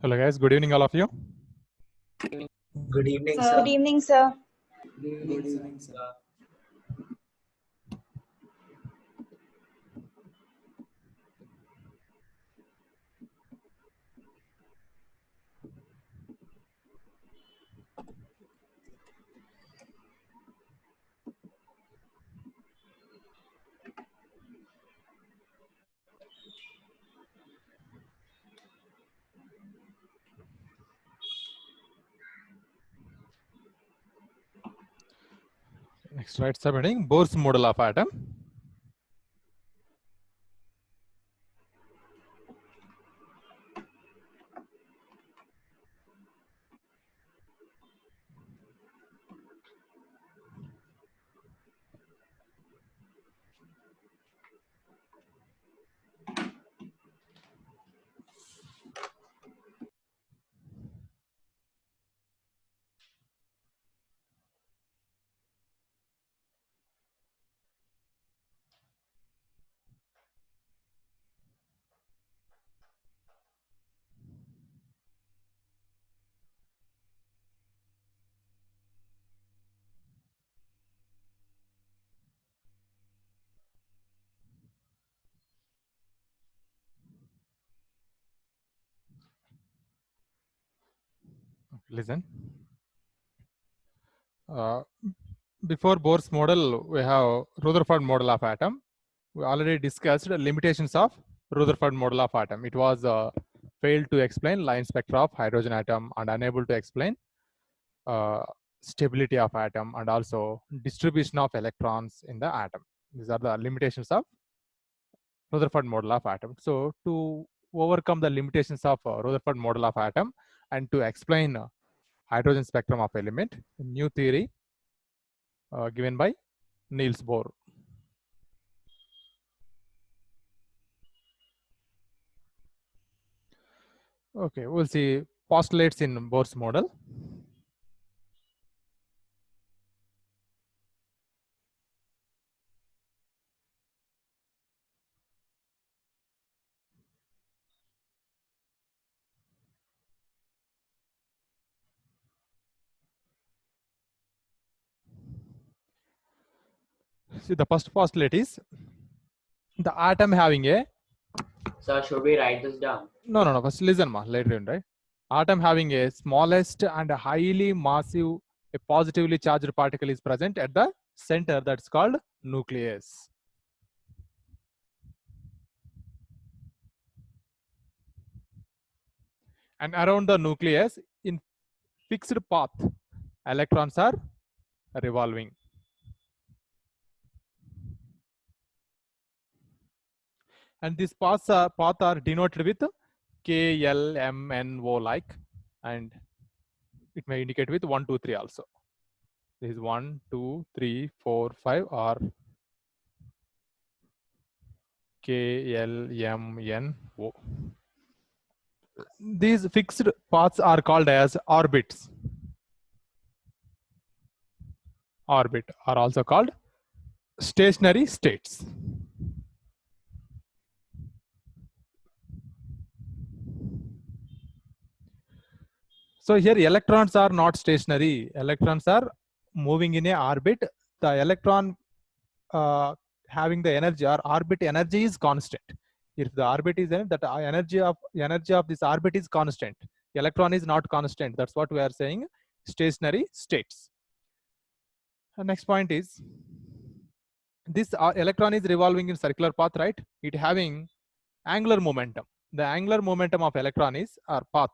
Hello guys, good evening all of you. Good evening, Good sir. evening, sir. Good evening, sir. Next slide submitting Bohr's model of atom. Listen. Before Bohr's model, we have Rutherford model of atom. We already discussed the limitations of Rutherford model of atom. It was failed to explain line spectra of hydrogen atom and unable to explain stability of atom and also distribution of electrons in the atom. These are the limitations of Rutherford model of atom. So to overcome the limitations of Rutherford model of atom and to explain hydrogen spectrum of element, new theory given by Niels Bohr. Okay, we'll see postulates in Bohr's model. See, the first postulate is the atom having a Sir, should we write this down? no. First listen, ma. Later on, right? Atom having a smallest and a highly massive, a positively charged particle is present at the center. That's called nucleus. And around the nucleus, in fixed path, electrons are revolving. And these paths are denoted with K, L, M, N, O like, and it may indicate with 1, 2, 3 also. This is 1, 2, 3, 4, 5 or K, L, M, N, O. These fixed paths are called as orbits. Orbit are also called stationary states. So here electrons are not stationary. Electrons are moving in a orbit. The electron having the energy or orbit energy is constant. If the orbit is in, that energy of this orbit is constant. Electron is not constant. That's what we are saying. Stationary states. The next point is this electron is revolving in circular path, right? It having angular momentum. The angular momentum of electron is our path.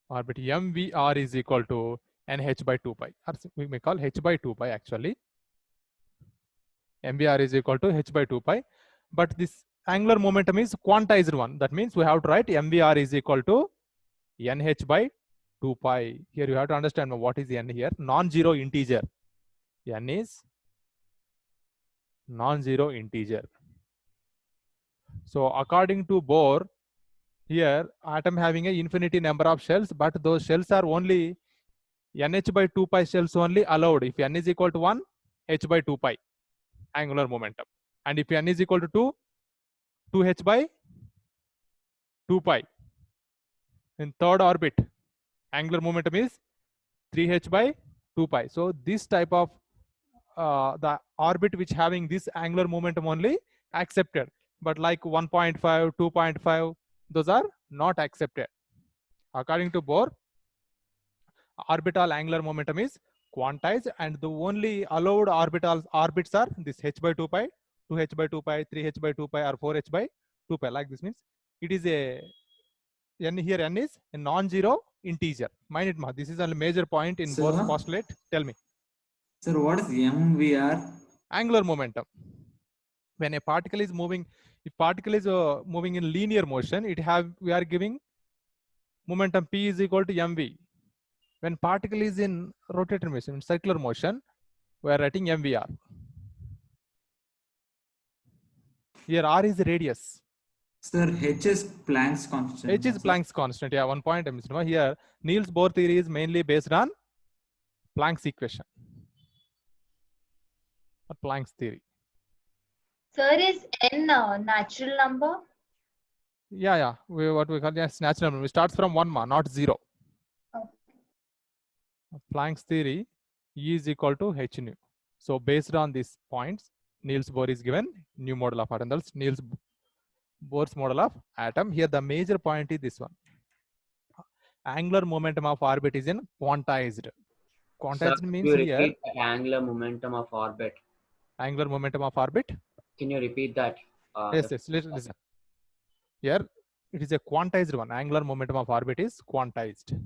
Orbit MVR is equal to NH by 2 pi, or we may call H by 2 pi actually. MVR is equal to H by 2 pi, but this angular momentum is quantized one. That means we have to write MVR is equal to NH by 2 pi. Here you have to understand what is N here. Non-zero integer. N is non-zero integer. So according to Bohr, here atom having a infinity number of shells, but those shells are only NH by 2 pi shells only allowed. If N is equal to 1, h by 2 pi angular momentum. And if n is equal to 2, 2h by 2 pi. In third orbit, angular momentum is 3h by 2 pi. So this type of the orbit which having this angular momentum only accepted, but like 1.5, 2.5, those are not accepted. According to Bohr, orbital angular momentum is quantized, and the only allowed orbits are this h by 2 pi, 2h by 2 pi, 3h by 2 pi, or 4h by 2 pi. Like this means it is a n here. N is a non-zero integer. Mind it, this is a major point in Bohr's postulate. Tell me. Sir, what is MVR? Angular momentum. When a particle is moving, if particle is moving in linear motion, we are giving momentum p is equal to mv. When particle is in rotator motion, in circular motion, we are writing mvr. Here r is the radius. Sir, h is Planck's constant. H is Planck's constant. Yeah, 1 point I missed. Here, Niels Bohr theory is mainly based on Planck's equation or Planck's theory. Sir, is n natural number? Yeah. What we call natural number. It starts from 1, not 0. Okay. Planck's theory, E is equal to h nu. So based on these points, Niels Bohr is given new model of atom. That's Niels Bohr's model of atom. Here the major point is this one. Angular momentum of orbit is in quantized. Quantized means you here. Repeat the angular momentum of orbit. Angular momentum of orbit. Can you repeat that? Yes. Listen. Here it is a quantized one. Angular momentum of orbit is quantized.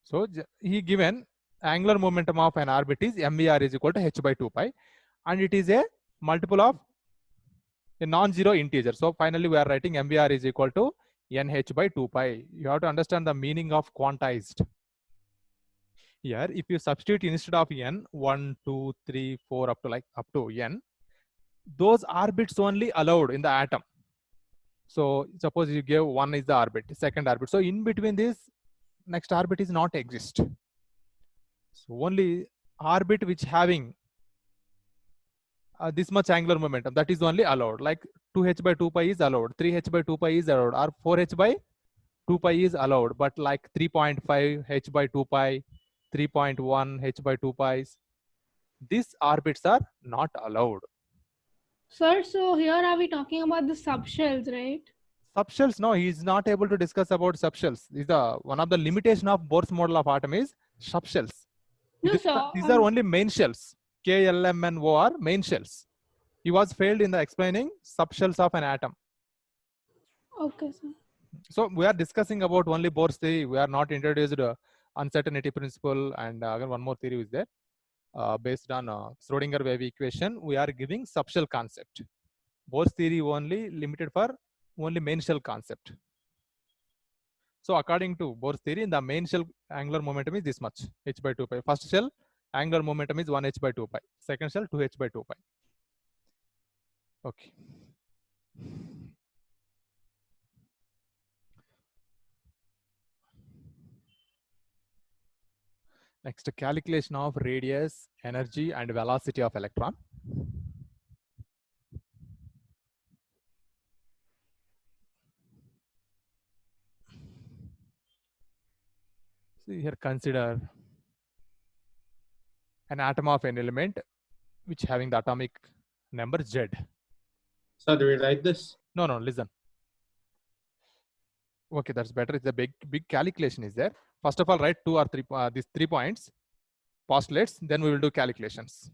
So he given angular momentum of an orbit is mvr is equal to h by 2 pi, and it is a multiple of a non-zero integer. So finally we are writing mvr is equal to nh by 2 pi. You have to understand the meaning of quantized. Here, if you substitute instead of n 1, 2, 3, 4 up to n, those orbits only allowed in the atom. So suppose you give 1 is the orbit, second orbit. So in between this, next orbit is not exist. So only orbit which having this much angular momentum, that is only allowed. Like 2h by 2 pi is allowed, 3h by 2 pi is allowed, or 4h by 2 pi is allowed. But like 3.5 h by 2 pi, 3.1 h by 2 pi, these orbits are not allowed. Sir, so here are we talking about the subshells, right? Subshells, no, he is not able to discuss about subshells. Is the one of the limitation of Bohr's model of atom is subshells. No, sir. These are only main shells. K, L, M, and O are main shells. He was failed in the explaining subshells of an atom. Okay, sir. So we are discussing about only Bohr's theory. We are not introduced uncertainty principle, and again one more theory is there. Based on Schrodinger wave equation, we are giving subshell concept. Bohr's theory only limited for only main shell concept. So according to Bohr's theory, the main shell angular momentum is this much, h by 2 pi. First shell angular momentum is 1 h by 2 pi. Second shell 2 h by 2 pi. Okay. Next, calculation of radius, energy, and velocity of electron. So here consider an atom of an element which having the atomic number Z. Sir, do we write this? No, listen. Okay, that's better. It's a big calculation is there. First of all, write 2 or 3 these 3 points, postulates, then we will do calculations.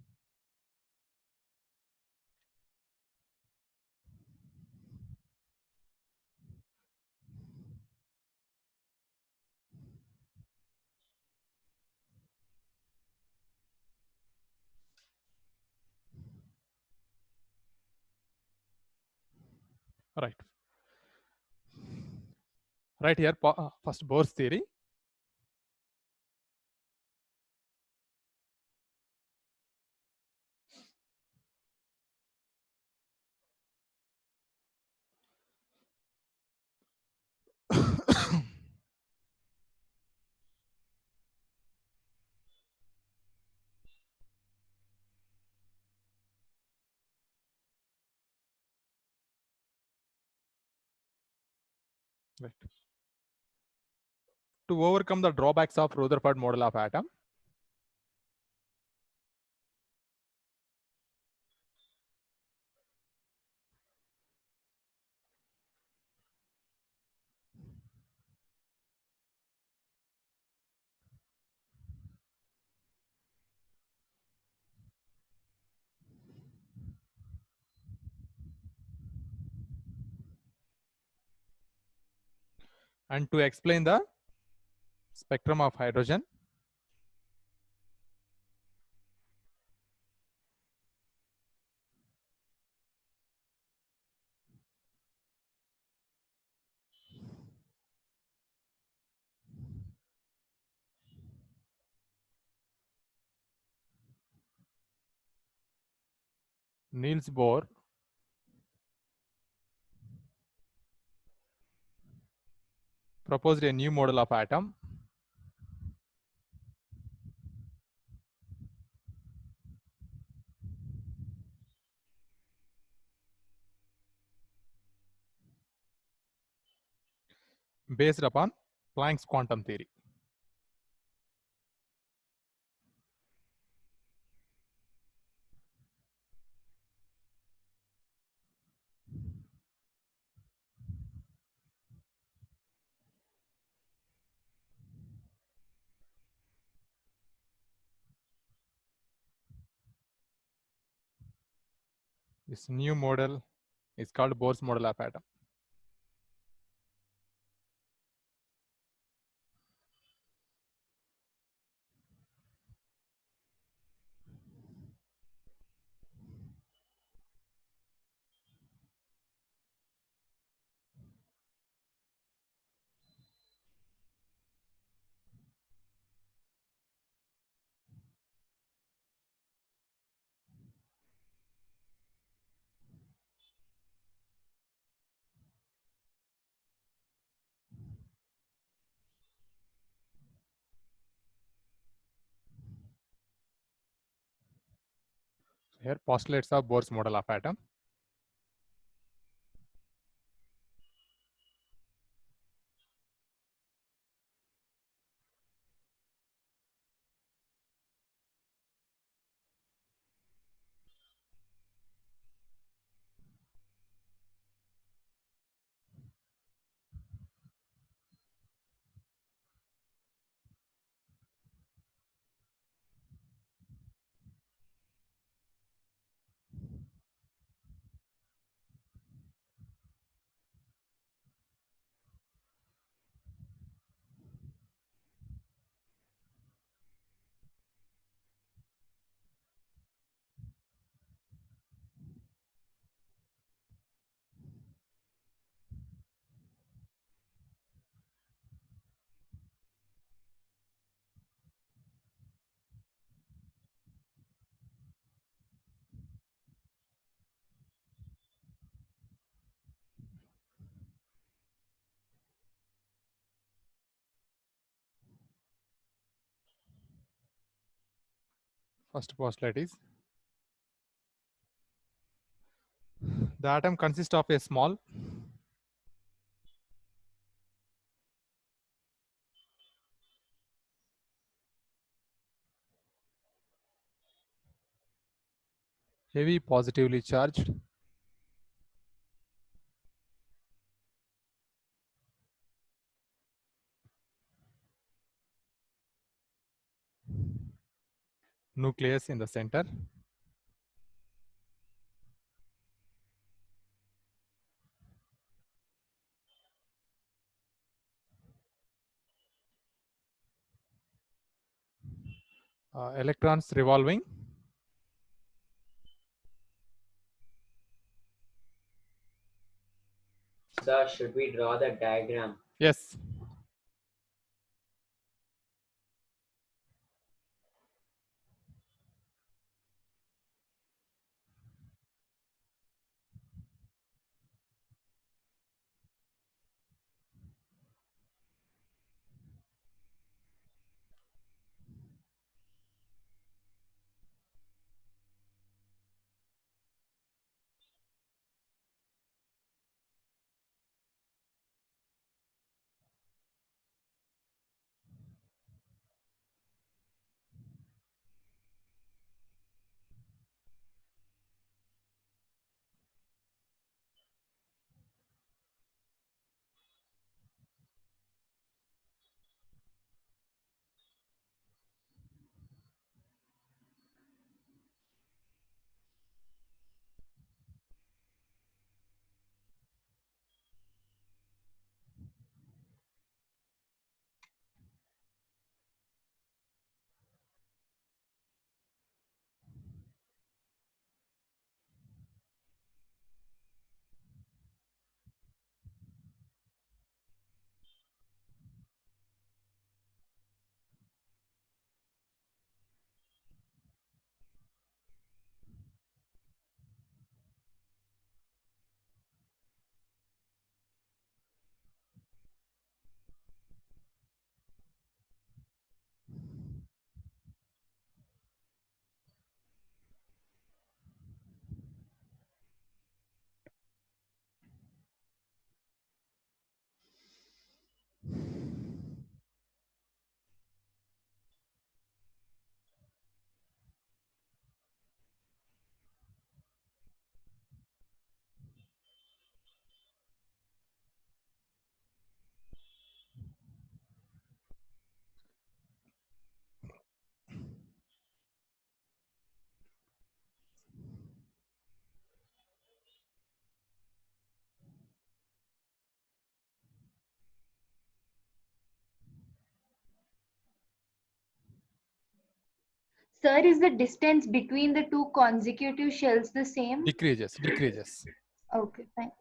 Right. Right here, first Bohr's theory. Right. To overcome the drawbacks of Rutherford model of atom, and to explain the spectrum of hydrogen, Niels Bohr proposed a new model of atom based upon Planck's quantum theory. This new model is called Bohr's model of atom. Here postulates of Bohr's model of atom. First postulate is the atom consists of a small heavy positively charged nucleus in the center, electrons revolving, Sir, should we draw the diagram? yes, Sir, is the distance between the two consecutive shells the same? Decreases. Okay, thanks.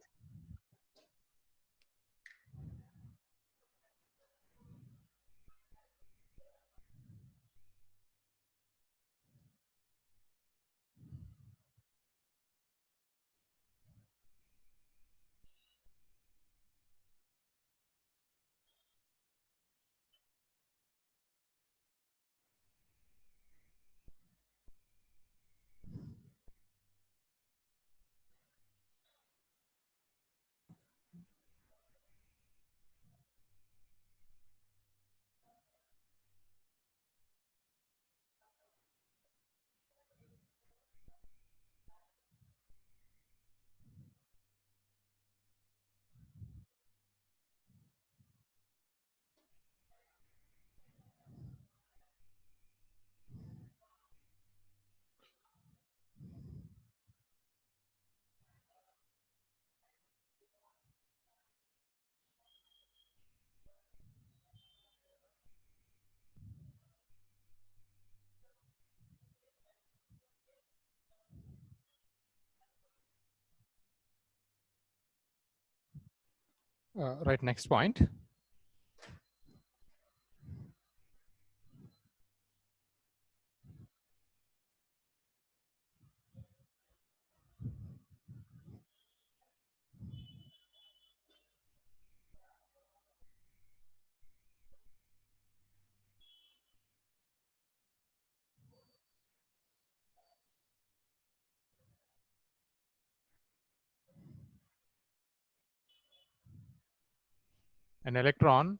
Right, next point. An electron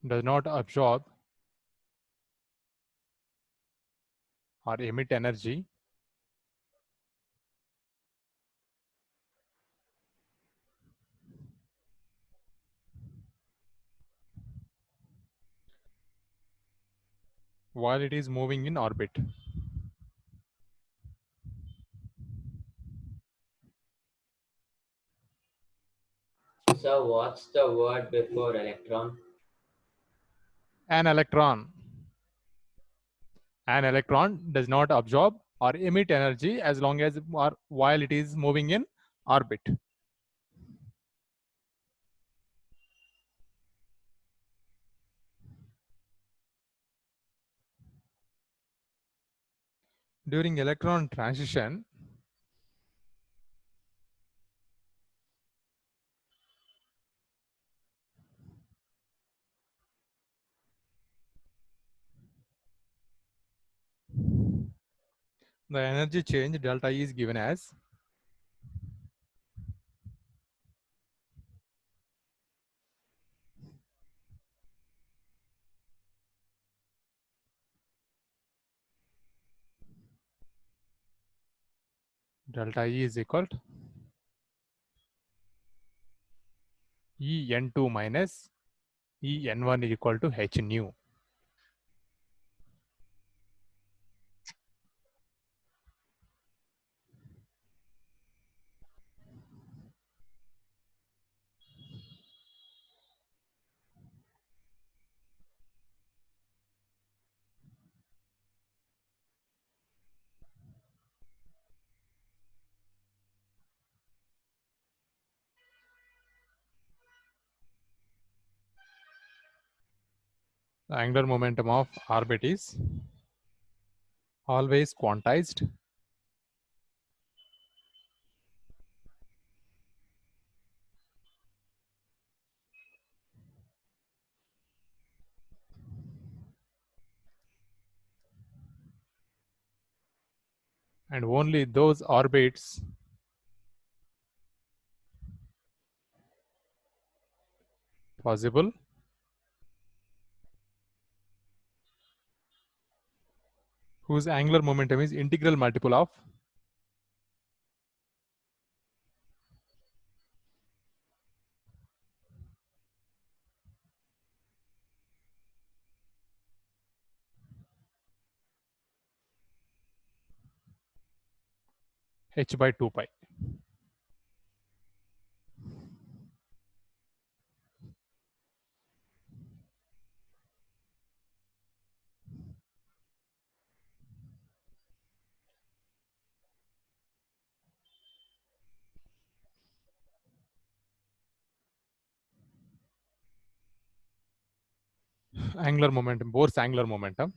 does not absorb or emit energy while it is moving in orbit. So what's the word before electron? An electron does not absorb or emit energy as long as or while it is moving in orbit. During electron transition, the energy change delta E is given as delta E is equal to En2 minus En1 is equal to h nu. The angular momentum of orbit is always quantized and only those orbits possible whose angular momentum is integral multiple of h by 2 pi. angular momentum, Bohr's angular momentum.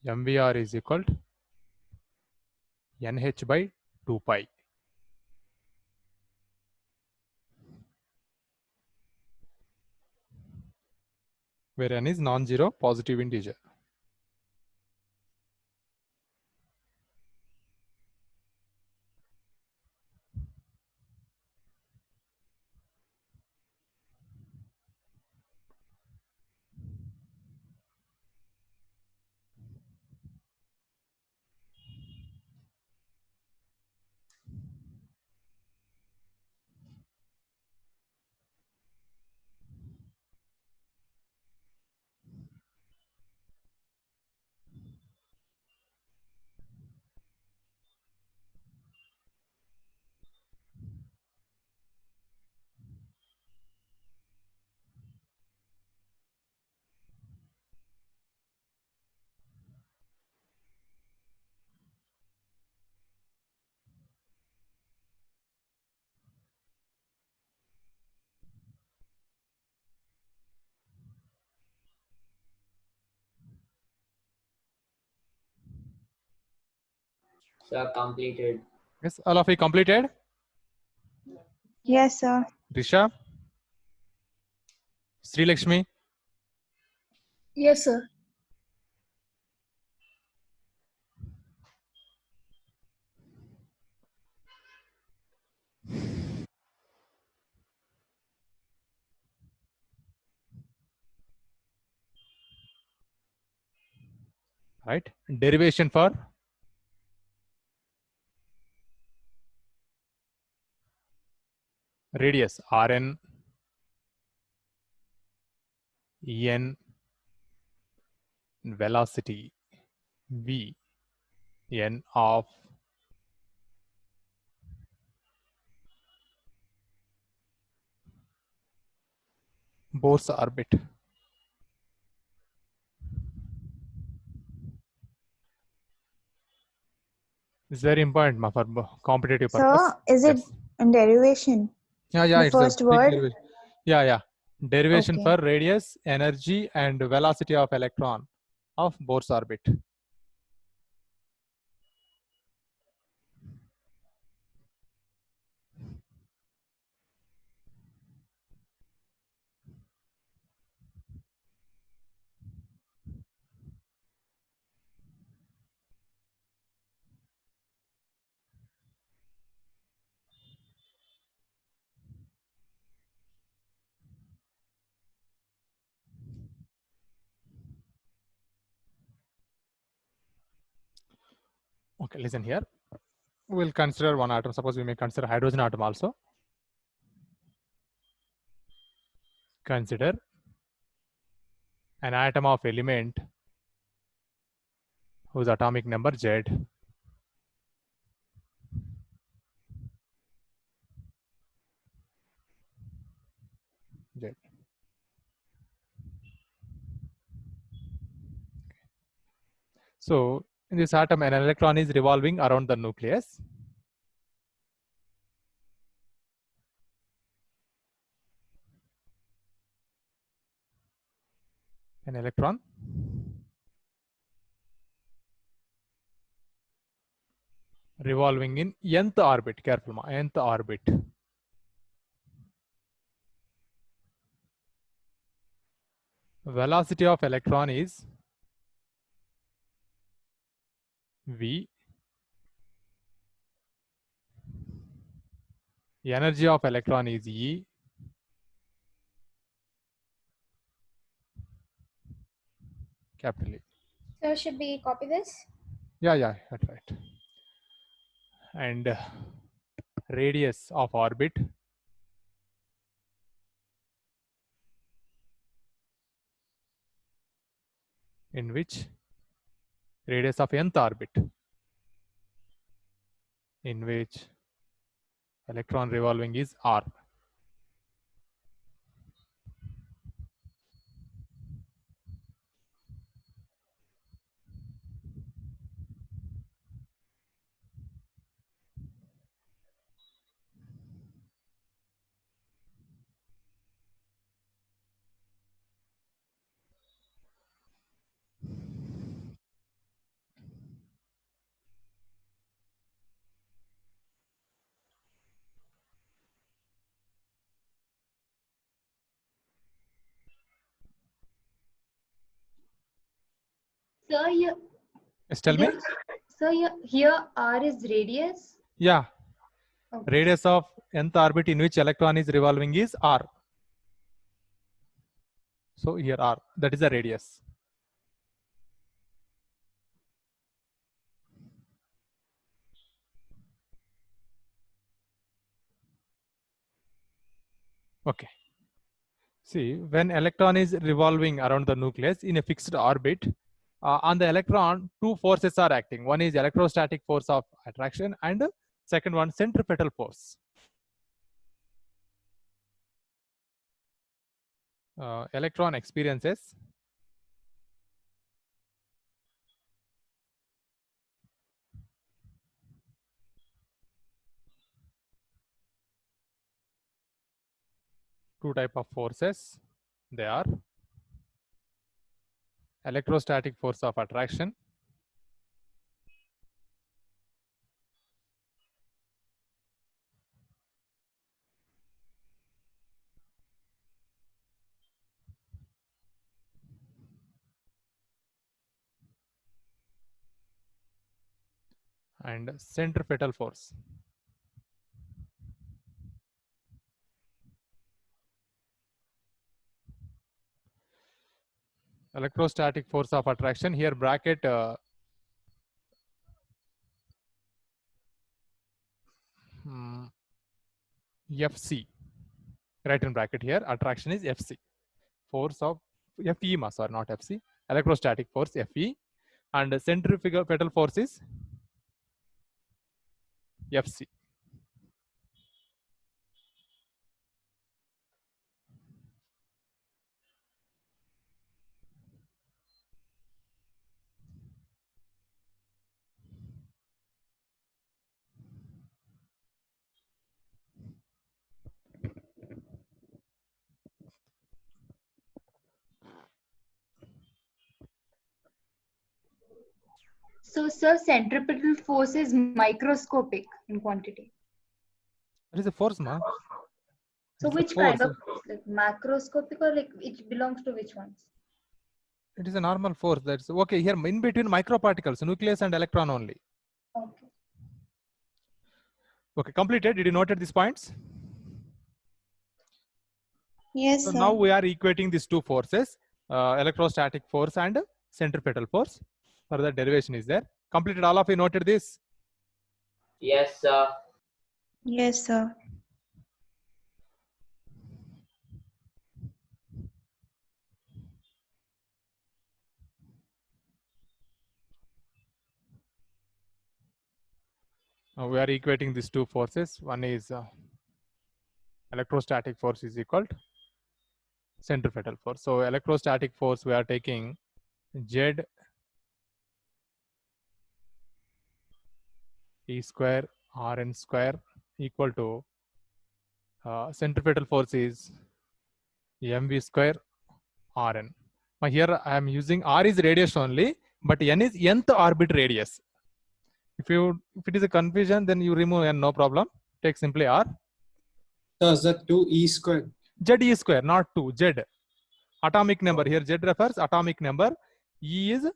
MVR is equal to NH by 2 pi. Where n is non-zero positive integer. Sir, completed. Yes, all of you completed? Yes, sir. Risha? Sri Lakshmi? Yes, sir. Right? Derivation for radius Rn, En, velocity V, n of Bohr's orbit. It's very important for competitive purpose. Sir, is it Yes. derivation? Yeah, The it's first a big word? derivation. Yeah. Derivation Okay. for radius, energy, and velocity of electron of Bohr's orbit. Okay, listen here. We'll consider one atom. Suppose we may consider hydrogen atom also. Consider an atom of element whose atomic number Z. Z. So in this atom, an electron is revolving around the nucleus. An electron revolving in nth orbit. Careful, ma, nth orbit. Velocity of electron is V. Energy of electron is E. Capital E. So should we copy this? Yeah, that's right. And radius of orbit in which radius of nth orbit in which electron revolving is R. Sir, here, Yes, tell me. here R is radius. Yeah, Okay. radius of nth orbit in which electron is revolving is r. So here r, that is the radius. Okay. See, when electron is revolving around the nucleus in a fixed orbit, on the electron, two forces are acting. One is electrostatic force of attraction and second one centripetal force. Electron experiences two type of forces. They are electrostatic force of attraction and centripetal force. Electrostatic force of attraction, here bracket Fc, right in bracket here, attraction is Fc. Force of Fe, sorry, not Fc. Electrostatic force Fe and centripetal force is Fc. So, sir, centripetal force is microscopic in quantity. That is a force, ma. So, It's a which kind force. of force? Like macroscopic or like it belongs to which ones? It is a normal force. That's okay. Here in between microparticles, nucleus and electron only. Okay. Okay, completed. Did you note these points? Yes, So sir. now we are equating these two forces, electrostatic force and centripetal force. Further derivation is there. Completed. All of you noted this? Yes, sir. Yes, sir. We are equating these two forces. One is electrostatic force is equal to centripetal force. So electrostatic force we are taking Z E square Rn square equal to centripetal force is mv square Rn. Now here I am using R is radius only, but N is nth orbit radius. If it is a confusion, then you remove N, no problem. Take simply R. So is that 2e squared? Z E square, not 2, Z. Atomic number, here Z refers atomic number. E is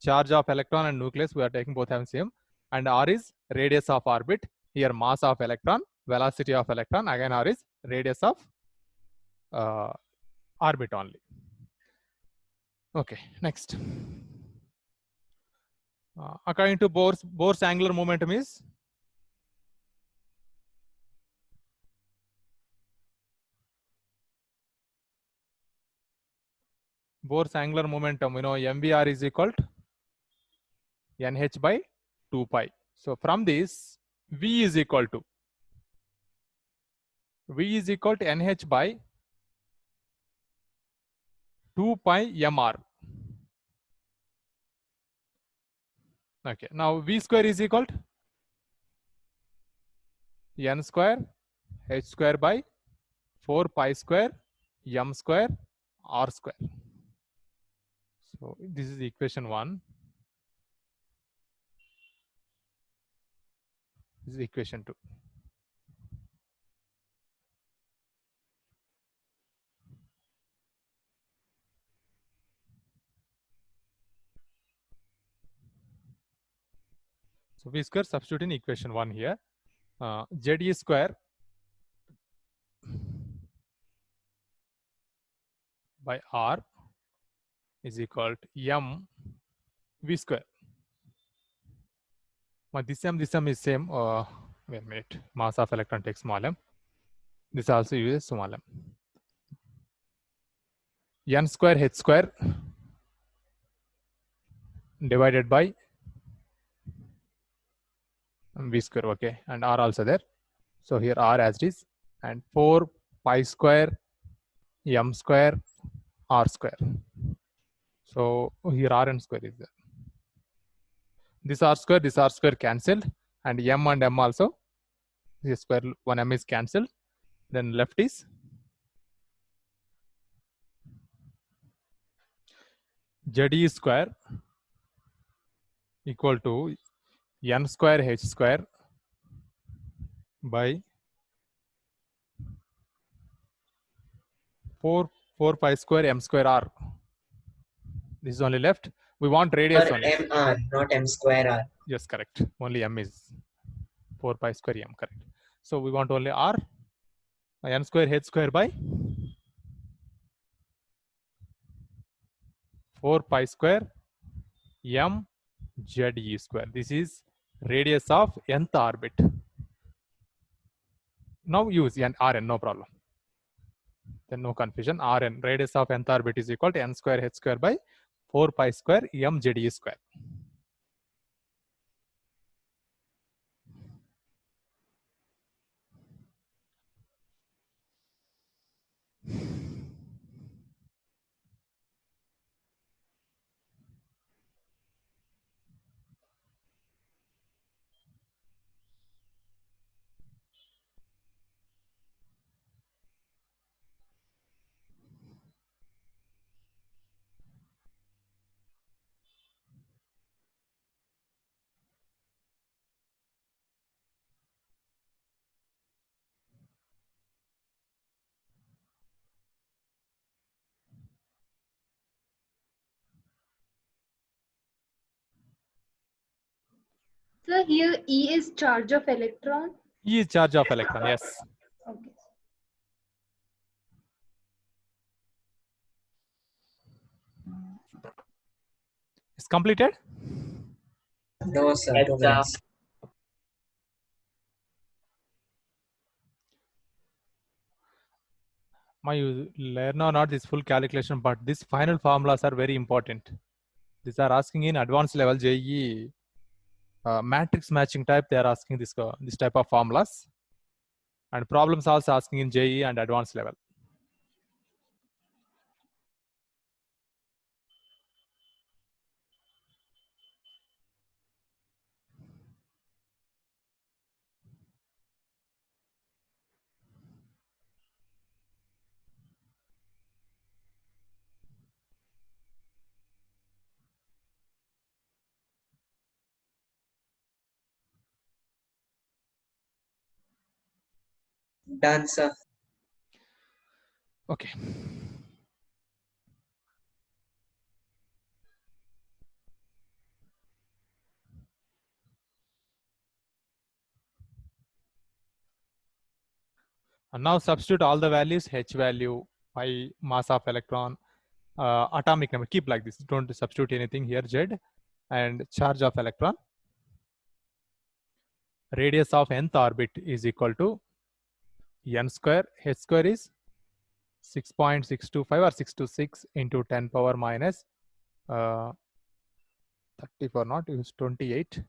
charge of electron and nucleus, we are taking both have same. And R is radius of orbit, here mass of electron, velocity of electron, again R is radius of orbit only. Okay, next. According to Bohr's angular momentum is Bohr's angular momentum, mvr is equal to nh by 2 pi. So from this, v is equal to nh by 2 pi mr. Okay, now v square is equal to n square h square by 4 pi square m square r square. So this is equation 1. This is equation 2. So V square, substitute in equation 1 here. ZE square by R is equal to M V square. This M is same. Wait a minute. Mass of electron takes small m. This also uses small m. N square H square divided by V square. Okay, and R also there. So here R as it is, and 4 pi square M square R square. So here Rn square is there. This R square cancelled, and M and M also. This square 1m is cancelled. Then left is ZE square equal to N square H square by 4 pi square M square R. This is only left. We want radius Sir, only. MR, not M square R. Yes, correct. Only M is 4 pi square M, correct. So we want only R, N square H square by 4 pi square M ZE square. This is radius of nth orbit. Now use Rn, no problem. Then no confusion. Rn, radius of nth orbit is equal to N square H square by 4 pi square M ZE square. So here E is charge of electron. E is charge of electron, yes. Okay. It's completed? No, sir. Yes, 2 sir. minutes. You learn or not this full calculation, but these final formulas are very important. These are asking in advanced level JEE matrix matching type. They are asking this type of formulas, and problems also asking in JEE and advanced level. Done, sir. Okay. And now substitute all the values, H value, pi, mass of electron, atomic number. Keep like this. Don't substitute anything here, Z, and charge of electron. Radius of nth orbit is equal to N square. H square is 6.625 or 626 into 10 power minus 34, not use 28.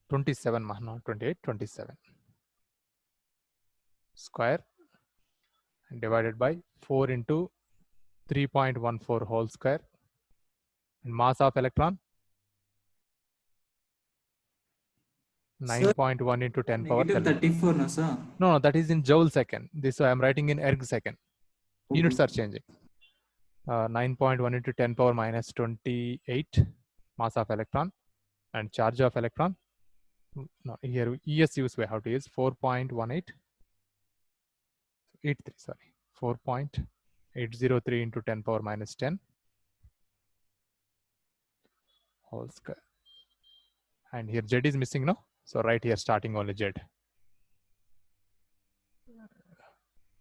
27, not 28, 27. Square and divided by 4 into 3.14 whole square. And mass of electron 9.1 into 10 power Negative 11. 34, no, sir. No, that is in joule second. This I am writing in erg second. Units are changing. 9.1 into 10 power minus 28 mass of electron, and charge of electron. No, here ES use by how to use 4.18. 83, sorry, 4.803 into 10 power minus 10 whole square. And here Z is missing, no? So right here starting only Z.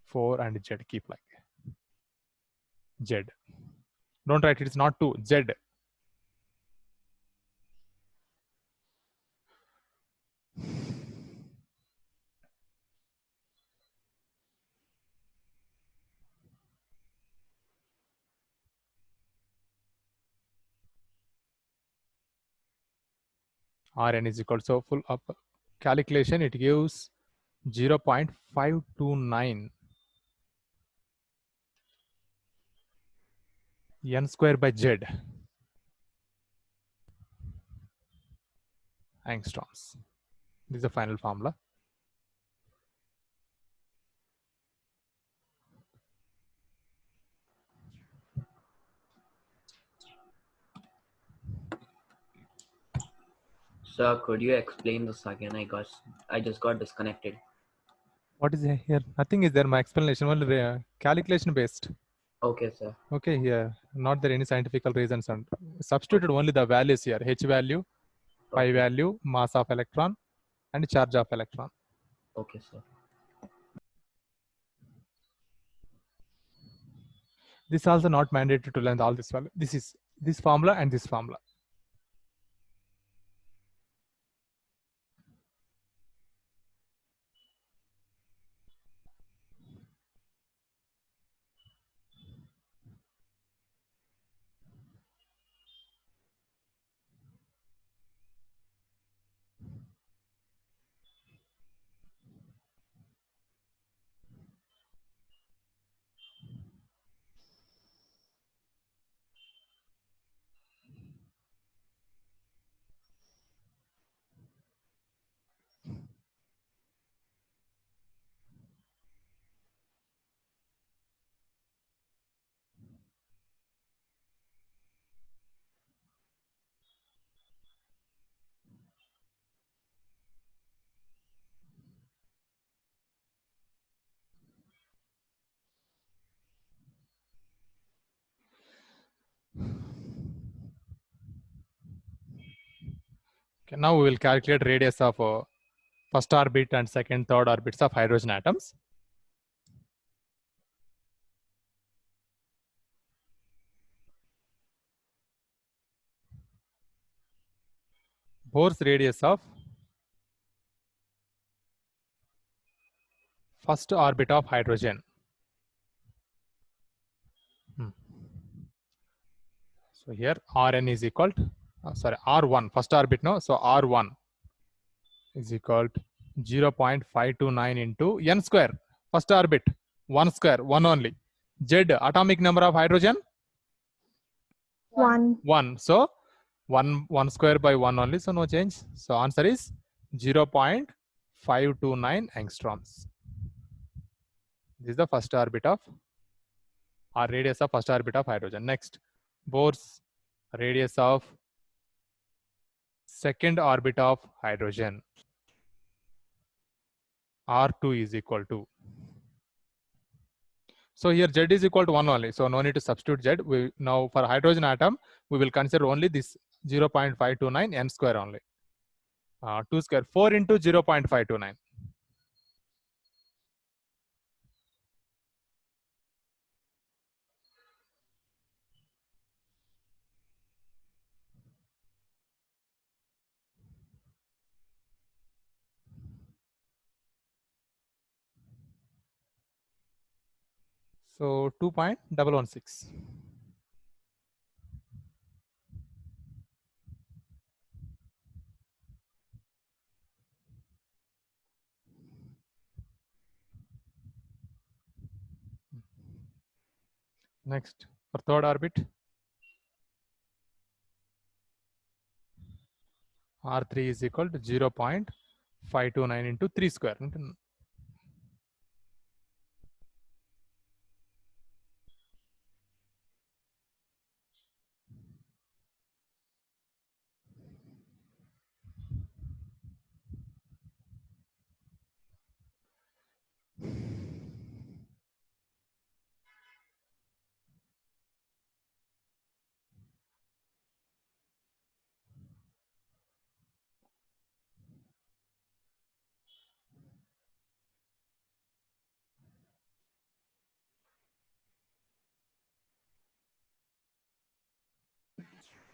4 and Z, keep like Z. Don't write it, it's not 2, Z. Rn is equal, so full up calculation, it gives 0.529 n square by Z angstroms. This is the final formula. Sir, could you explain this again? I just got disconnected. What is here? Nothing is there. My explanation only calculation based. Okay, sir. Okay, here not there any scientific reasons, and substituted only the values here: H value, pi Okay. value, mass of electron, and charge of electron. Okay, sir. This also not mandated to learn all this value. This is this formula and this formula. Okay, now we will calculate radius of first orbit and second, third orbits of hydrogen atoms. Bohr's radius of first orbit of hydrogen. So here Rn is equal to, R1, first orbit, no? So R1 is equal to 0.529 into n square, first orbit, 1 square, 1 only. Z, atomic number of hydrogen? 1. 1. So 1 square by 1 only, so no change. So answer is 0.529 angstroms. This is the first orbit of, or radius of first orbit of hydrogen. Next, Bohr's radius of second orbit of hydrogen. R2 is equal to. So here Z is equal to 1 only. So no need to substitute Z. We now for hydrogen atom, we will consider only this 0.529 n square only. 2 square, 4 into 0.529. So 2.116. Next, for third orbit, R3 is equal to 0.529 into 3 square.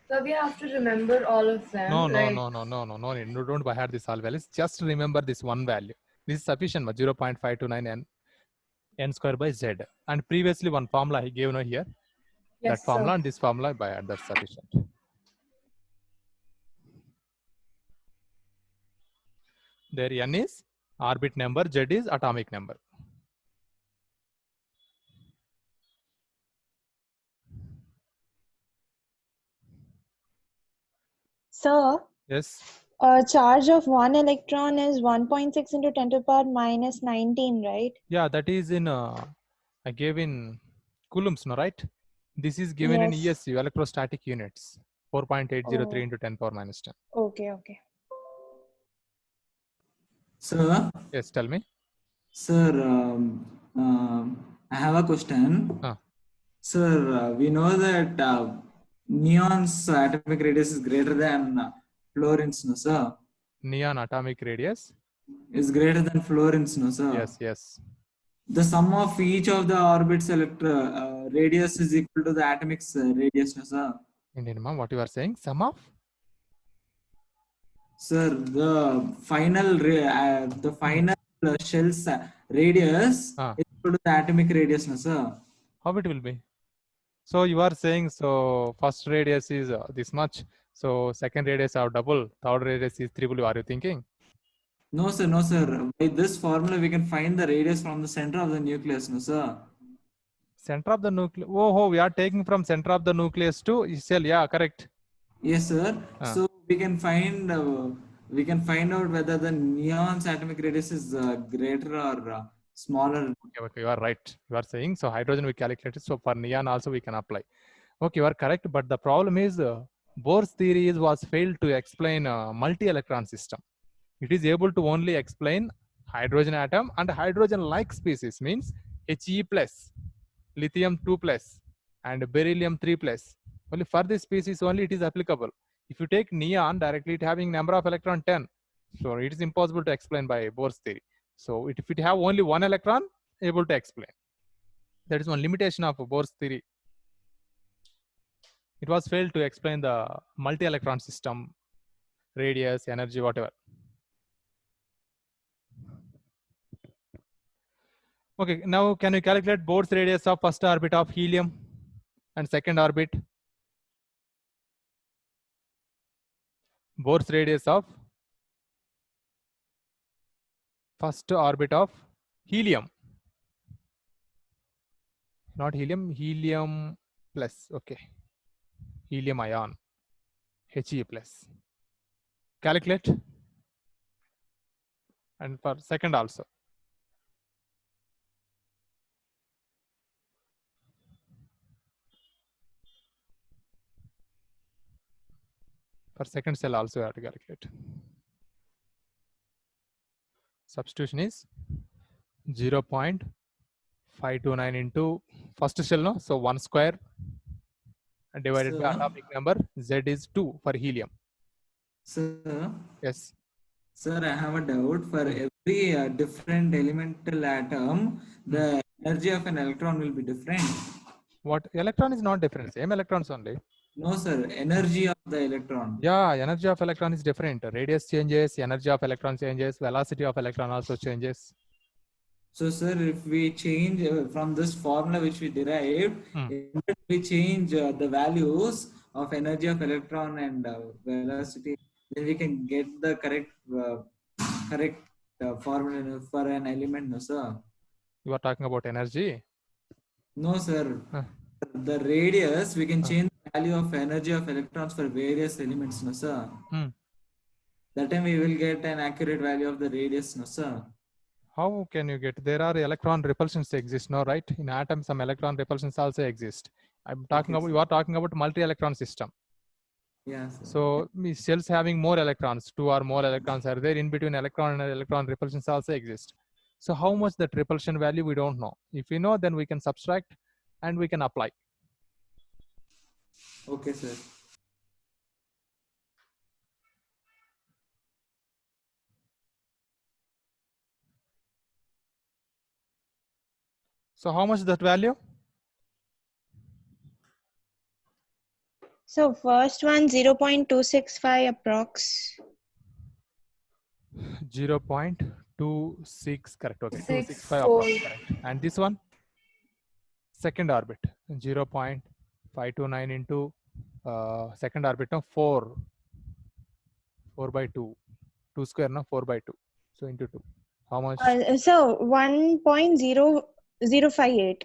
So we have to remember all of them. No, like, no need. No, don't by heart this all values. Just remember this one value. This is sufficient. 0.529 n square by z. And previously one formula I gave here. Yes, That formula sir. and this formula by heart, that's sufficient. There n is orbit number, z is atomic number. Sir, Yes. a charge of 1 electron is 1.6 into 10 to the power minus 19, right? Yeah, that is in I gave in coulombs, no, right? This is given in Yes. ESU, electrostatic units. 4.803 Oh. into 10 power minus 10. Okay, okay. Sir, Yes, tell me. sir, I have a question. Sir, we know that neon's atomic radius is greater than fluorine's, no, sir? Neon atomic radius is greater than fluorine's, no, sir? Yes, yes. The sum of each of the orbits radius is equal to the atomic's radius, no, sir? Indian ma'am, what you are saying? Sum of? Sir, the final shell's radius is equal to the atomic radius, no, sir? How it will be? So you are saying, so first radius is this much. So second radius are double. Third radius is triple. Are you thinking? No, sir, no, sir. By this formula, we can find the radius from the center of the nucleus, no, sir? Center of the nucleus. Oh, we are taking from center of the nucleus to cell. Yeah, correct. Yes, sir. So we can find out whether the neon's atomic radius is greater or smaller. Okay, you are right. You are saying so hydrogen we calculated. So for neon also we can apply. Okay, you are correct. But the problem is Bohr's theory was failed to explain multi-electron system. It is able to only explain hydrogen atom and hydrogen-like species, means He plus, lithium 2 plus, and beryllium 3 plus. Only for this species only it is applicable. If you take neon directly, it having number of electron 10. So it is impossible to explain by Bohr's theory. So if it have only one electron, able to explain. That is one limitation of Bohr's theory. It was failed to explain the multi-electron system, radius, energy, whatever. Okay, now can you calculate Bohr's radius of first orbit of helium and second orbit? Bohr's radius of first orbit of helium. Not helium, helium plus, okay. Helium ion, He plus. Calculate. And for second also. For second cell also you have to calculate. Substitution is 0.529 into first cell, no? So 1 square and divided by atomic number. Z is 2 for helium. Sir? Yes. Sir, I have a doubt. For every different elemental atom, the energy of an electron will be different. What? Electron is not different. Same electrons only. No, sir. Energy of the electron. Yeah, energy of electron is different. Radius changes, energy of electron changes, velocity of electron also changes. So, sir, if we change from this formula which we derived, if we change the values of energy of electron and velocity, then we can get the correct formula for an element, no, sir? You are talking about energy? No, sir. The radius, we can change the value of energy of electrons for various elements, no, sir? That time we will get an accurate value of the radius, no, sir? How can you get? There are electron repulsions exist, no, right? In atom, some electron repulsions also exist. I'm talking about, you are talking about multi-electron system. Yes. So cells having more electrons, 2 or more electrons are there. In between electron and electron repulsions also exist. So how much that repulsion value we don't know. If we know, then we can subtract and we can apply. Okay, sir. So how much is that value? So first one 0.265 approx. 0.26, correct. Okay, 265 4. approx, correct. And this one, second orbit, 0.529 into second orbit, no, 4 by 2. 2 square, no, 4 by 2. So into 2. How much? So 1.0058.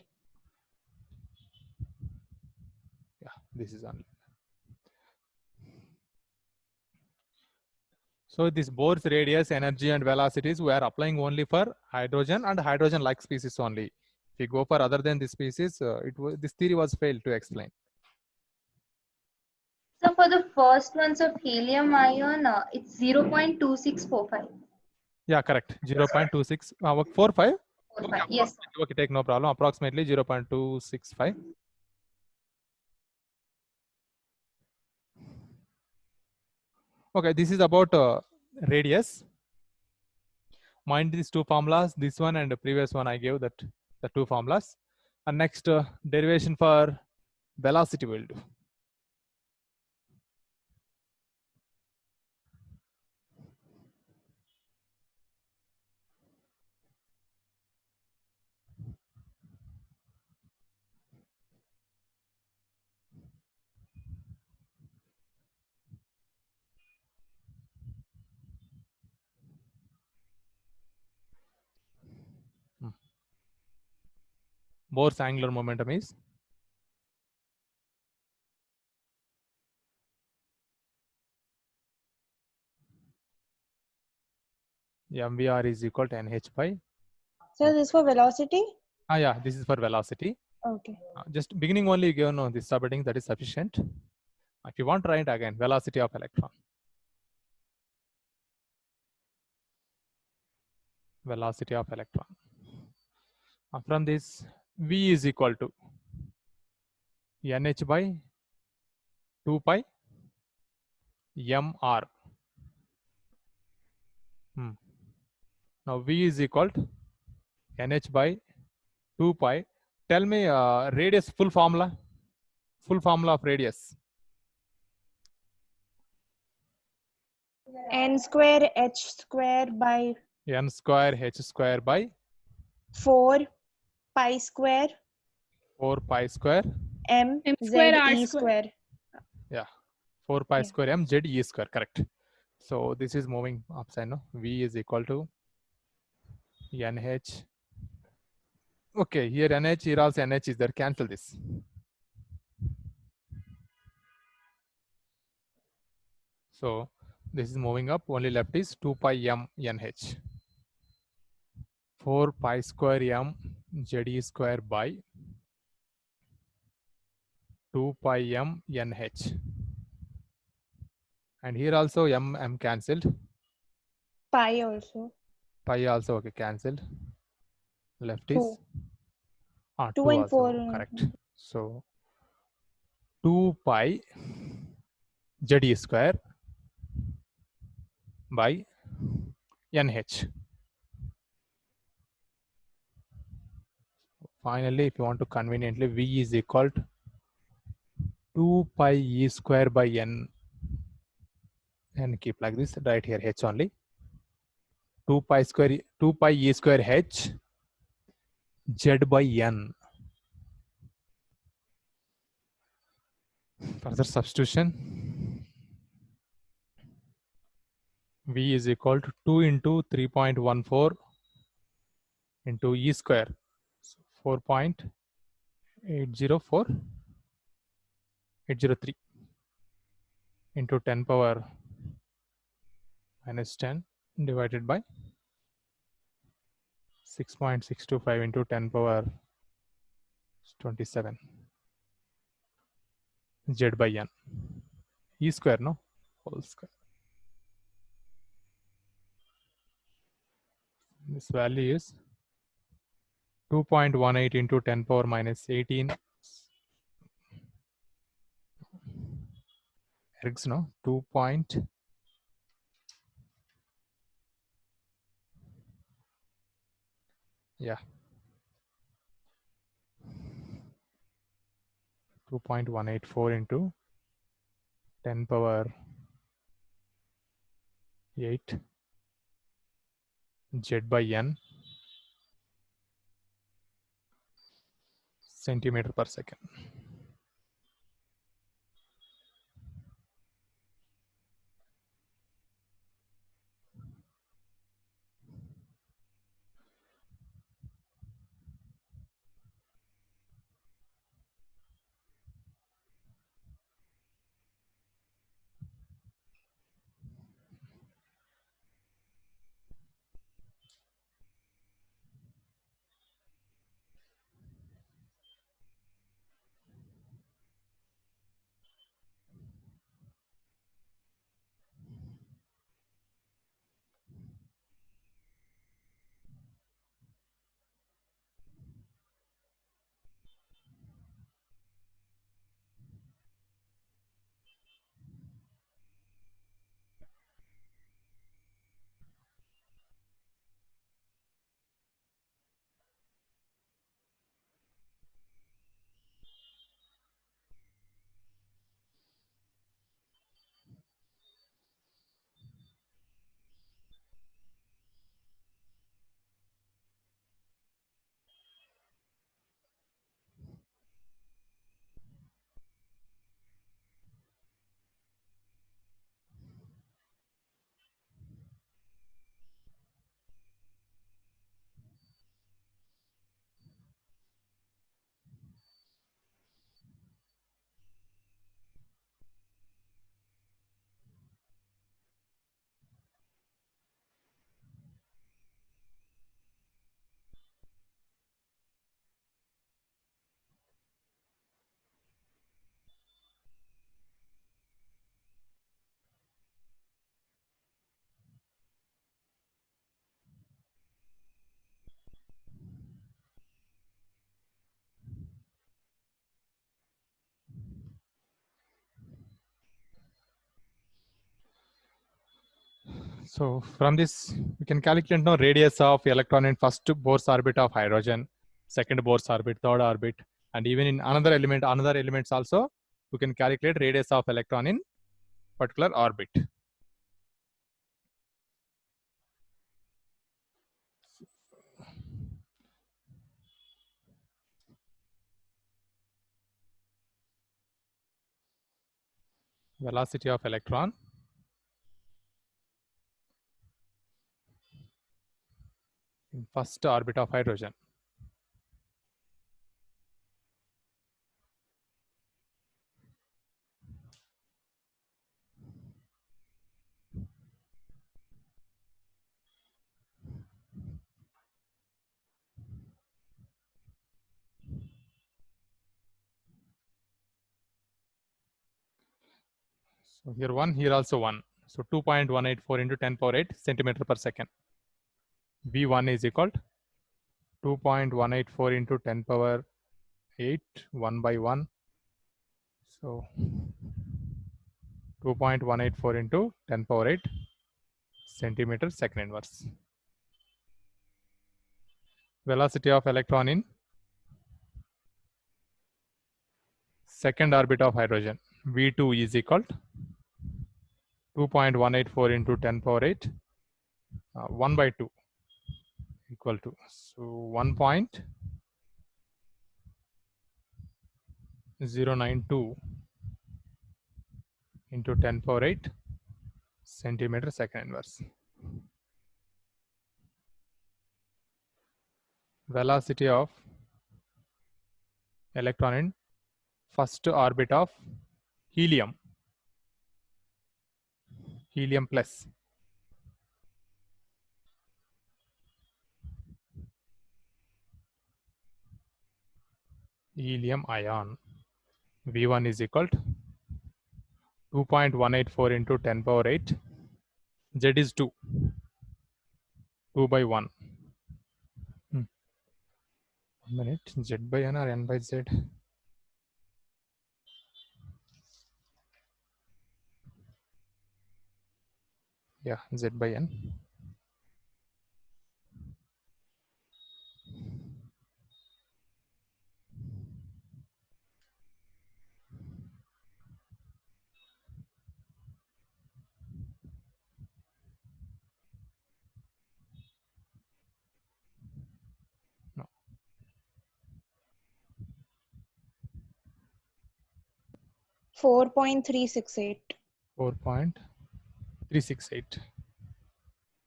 Yeah, this is only. So this Bohr's radius, energy, and velocities we are applying only for hydrogen and hydrogen-like species only. If you go for other than this species, this theory was failed to explain. So for the first ones of helium ion, it's 0.2645. Yeah, correct. 0.26, 45. Okay, Yes. okay, take no problem. Approximately 0.265. Okay, this is about radius. Mind these two formulas, this one and the previous one I gave that the two formulas. And next derivation for velocity will do. Bohr's angular momentum is mvr is equal to nh by. So this for velocity? Yeah, this is for velocity. Okay. Just beginning only you give no this subheading, that is sufficient. If you want, write again velocity of electron. Velocity of electron. From this, v is equal to nh by 2 pi mr. Now v is equal to nh by 2 pi. Tell me radius full formula of radius. N square h square by N square h square by 4 pi square 4 pi square m M z square R e square. square. 4 pi Yeah. square m z e square, correct. So this is moving upside, no? V is equal to nh. Okay, here nh, here also nh is there. Cancel this. So this is moving up. Only left is 2 pi m nh. 4 pi square m z e square by 2 pi m nh. And here also m cancelled. Pi also. Pi also okay, cancelled. Left is 2. 2 2 and also 4. correct. So 2 pi z e square by nh. Finally, if you want to conveniently, v is equal to 2 pi e square by n, and keep like this, right here h only. 2 pi e square h z by n. Further substitution, v is equal to 2 into 3.14 into e square, so 4.804803 into 10 power minus 10 divided by 6.625 into 10 power 27 z by n. E square, no? Whole square. This value is 2.18 into 10 power minus 18 ergs, no? 2. Yeah. 2.184 into 10 power 8 Z by N centimeter per second. So from this, we can calculate now radius of electron in first Bohr's orbit of hydrogen, second Bohr's orbit, third orbit, and even in another elements also, we can calculate radius of electron in particular orbit. Velocity of electron in first orbit of hydrogen. So here 1, here also 1. So 2.184 into 10 power 8 centimeter per second. V1 is equal to 2.184 into 10 power 8, 1 by 1. So 2.184 into 10 power 8 centimeter second inverse. Velocity of electron in second orbit of hydrogen. V2 is equal to 2.184 into 10 power 8, 1 by 2 equal to, so 1.092 into 10 power 8 centimeter second inverse. Velocity of electron in first orbit of helium, helium plus. Helium ion. V1 is equal to 2.184 into 10 power 8. Z is 2. 2 by 1. 1 minute. Z by N or N by Z? Yeah, Z by N. 4.368. 4.368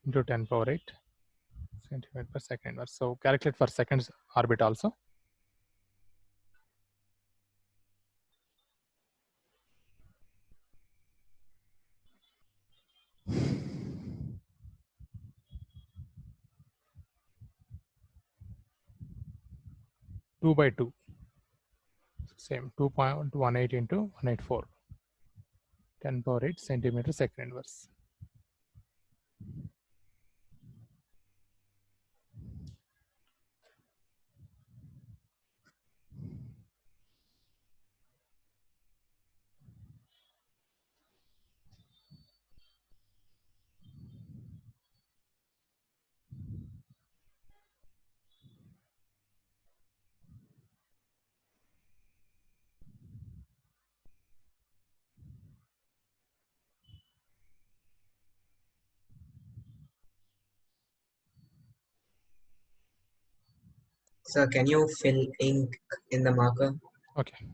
into 10 power 8 centimeter per second inverse. So calculate for seconds orbit also. Two by two. Same 2.18 into 184. 10 power 8 centimeter second inverse. Sir, can you fill ink in the marker? Okay.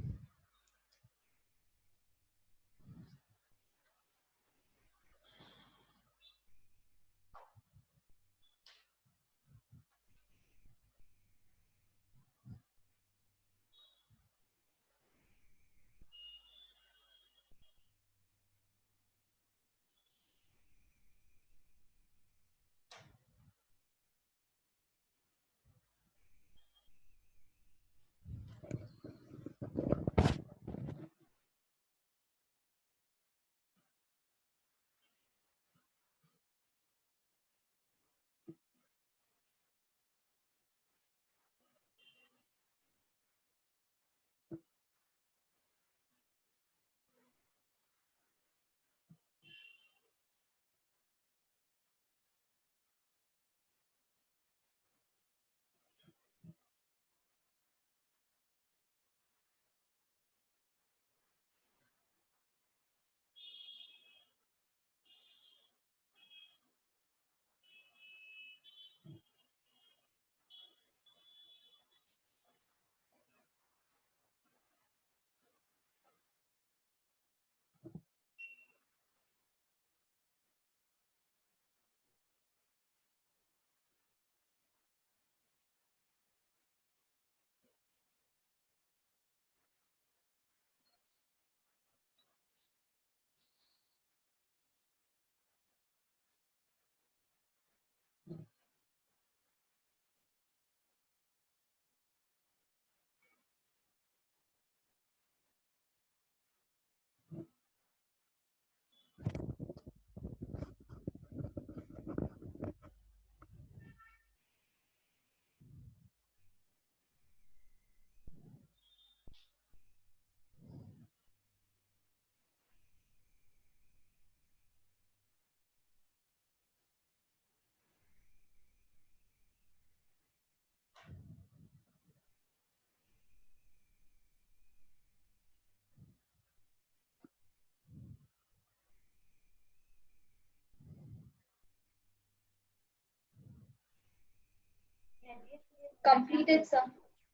Completed, sir.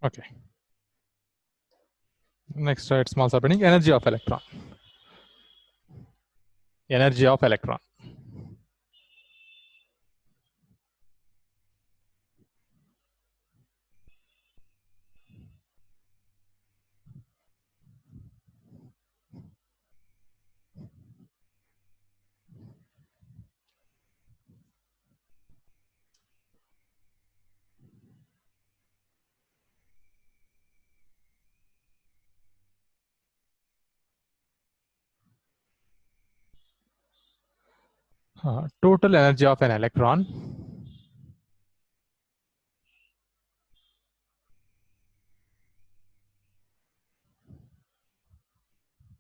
Okay. Next, write small subheading, energy of electron. Energy of electron. Total energy of an electron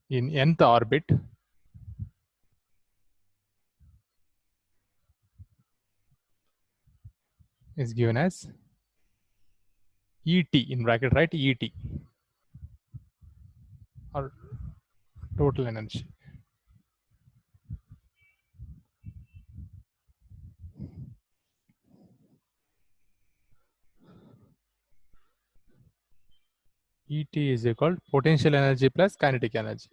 in nth orbit is given as ET in bracket, right? ET or total energy. ET is equal to potential energy plus kinetic energy.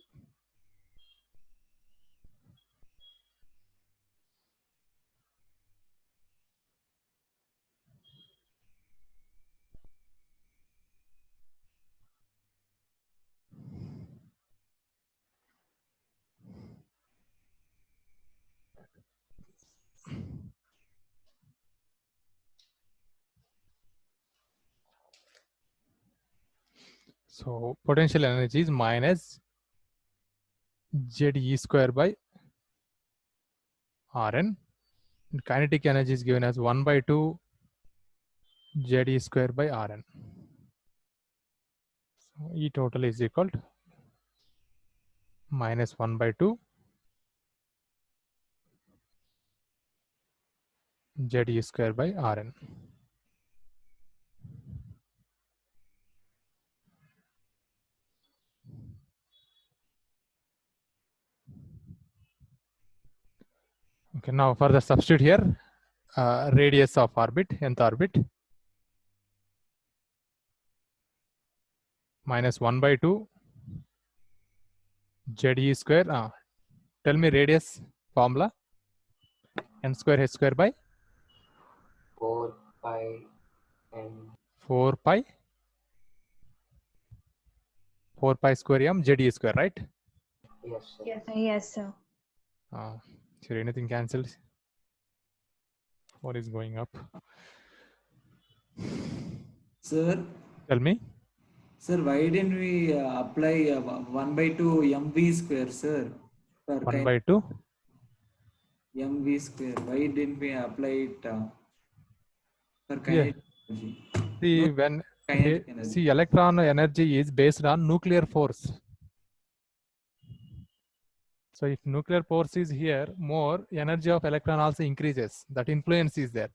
So potential energy is minus ZE square by Rn. And kinetic energy is given as 1 by 2 ZE square by Rn. So E total is equal to minus 1 by 2 ZE square by Rn. Okay, now for the substitute here, radius of orbit, nth orbit, minus 1 by 2 ZE square. Tell me radius formula. N square h square by 4 pi and 4 pi square m ZE square, right? yes, sir. Yes. Yes, sir. Sure, anything cancels? What is going up? Sir, Tell me. sir, why didn't we apply 1 by 2 mv square, sir? For 1 by 2. mv square. Why didn't we apply it for Yeah. kinetic energy? See, No, when kinetic energy. see electron energy is based on nuclear force. So if nuclear force is here, more energy of electron also increases. That influence is there.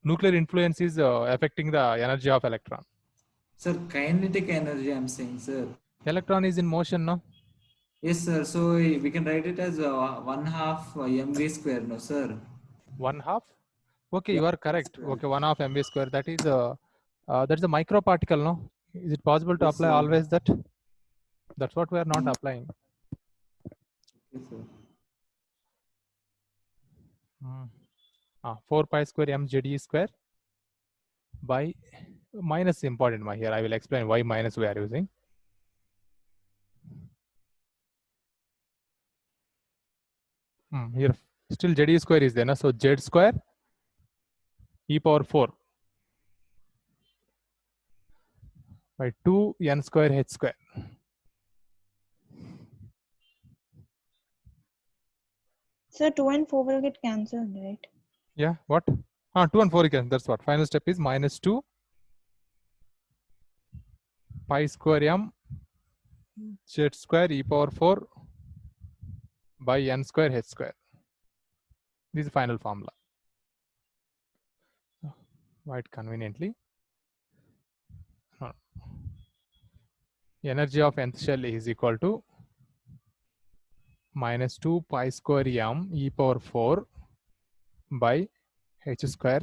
Nuclear influence is affecting the energy of electron. Sir, kinetic energy, I'm saying, sir. Electron is in motion, no? Yes, sir. So we can write it as 1/2 mv square, no, sir. 1/2. Okay, Yeah, you are correct. square. Okay, 1/2 mv square. That's a microparticle, no? Is it possible to Yes, apply sir. always that? That's what we are not applying. Yes, sir. 4 pi square m ZE square by minus important here. I will explain why minus we are using. Here still ZE square is there, no? So Z square e power 4 by 2 n square h square. So 2 and 4 will get cancelled, right? Yeah, what? 2 and 4 again. That's what. Final step is minus 2 pi square m Z square e power 4 by n square h square. This is the final formula. Write conveniently. Energy of nth shell is equal to minus 2 pi square m e power 4 by h square.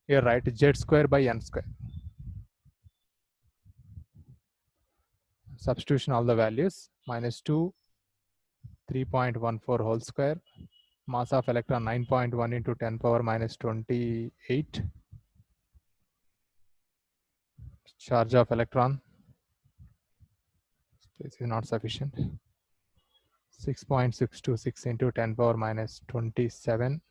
Here write Z square by n square. Substitution all the values. Minus 2, 3.14 whole square. Mass of electron 9.1 into 10 power minus 28. Charge of electron. This is not sufficient. 6.626 into 10 power minus 27.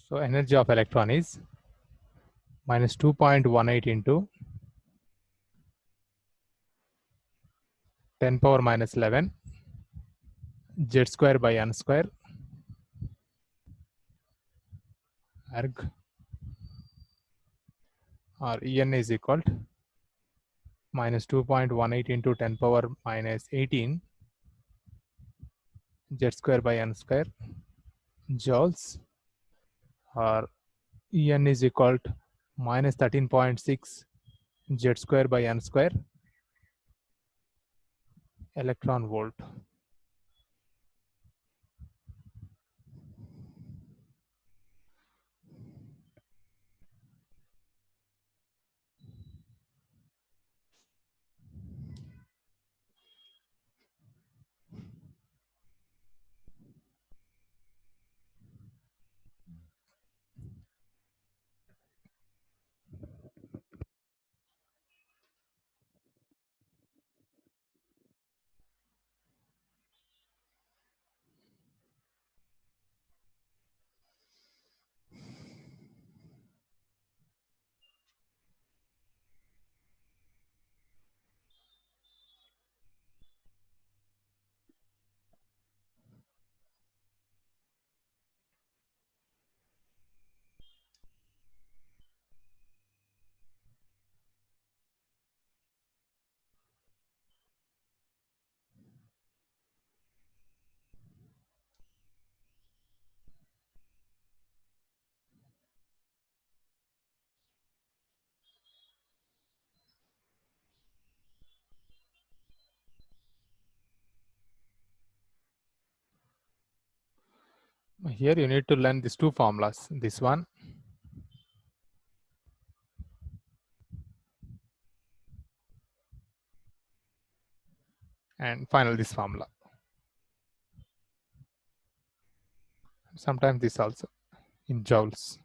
So energy of electron is minus 2.18 into 10 power minus 11 z square by n square erg, or En is equal to minus 2.18 into 10 power minus 18 z square by n square joules, or En is equal to minus 13.6 z square by n square electron volt. Here you need to learn these two formulas, this one and final this formula. Sometimes this also in joules.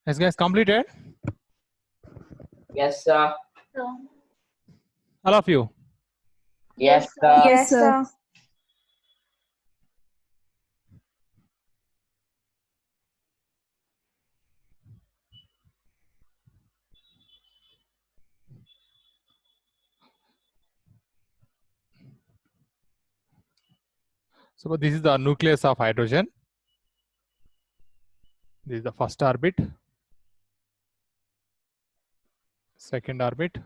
Yes, guys, completed? Yes, sir. All of you? Yes, sir. Yes, sir. So this is the nucleus of hydrogen. This is the first orbit, second orbit,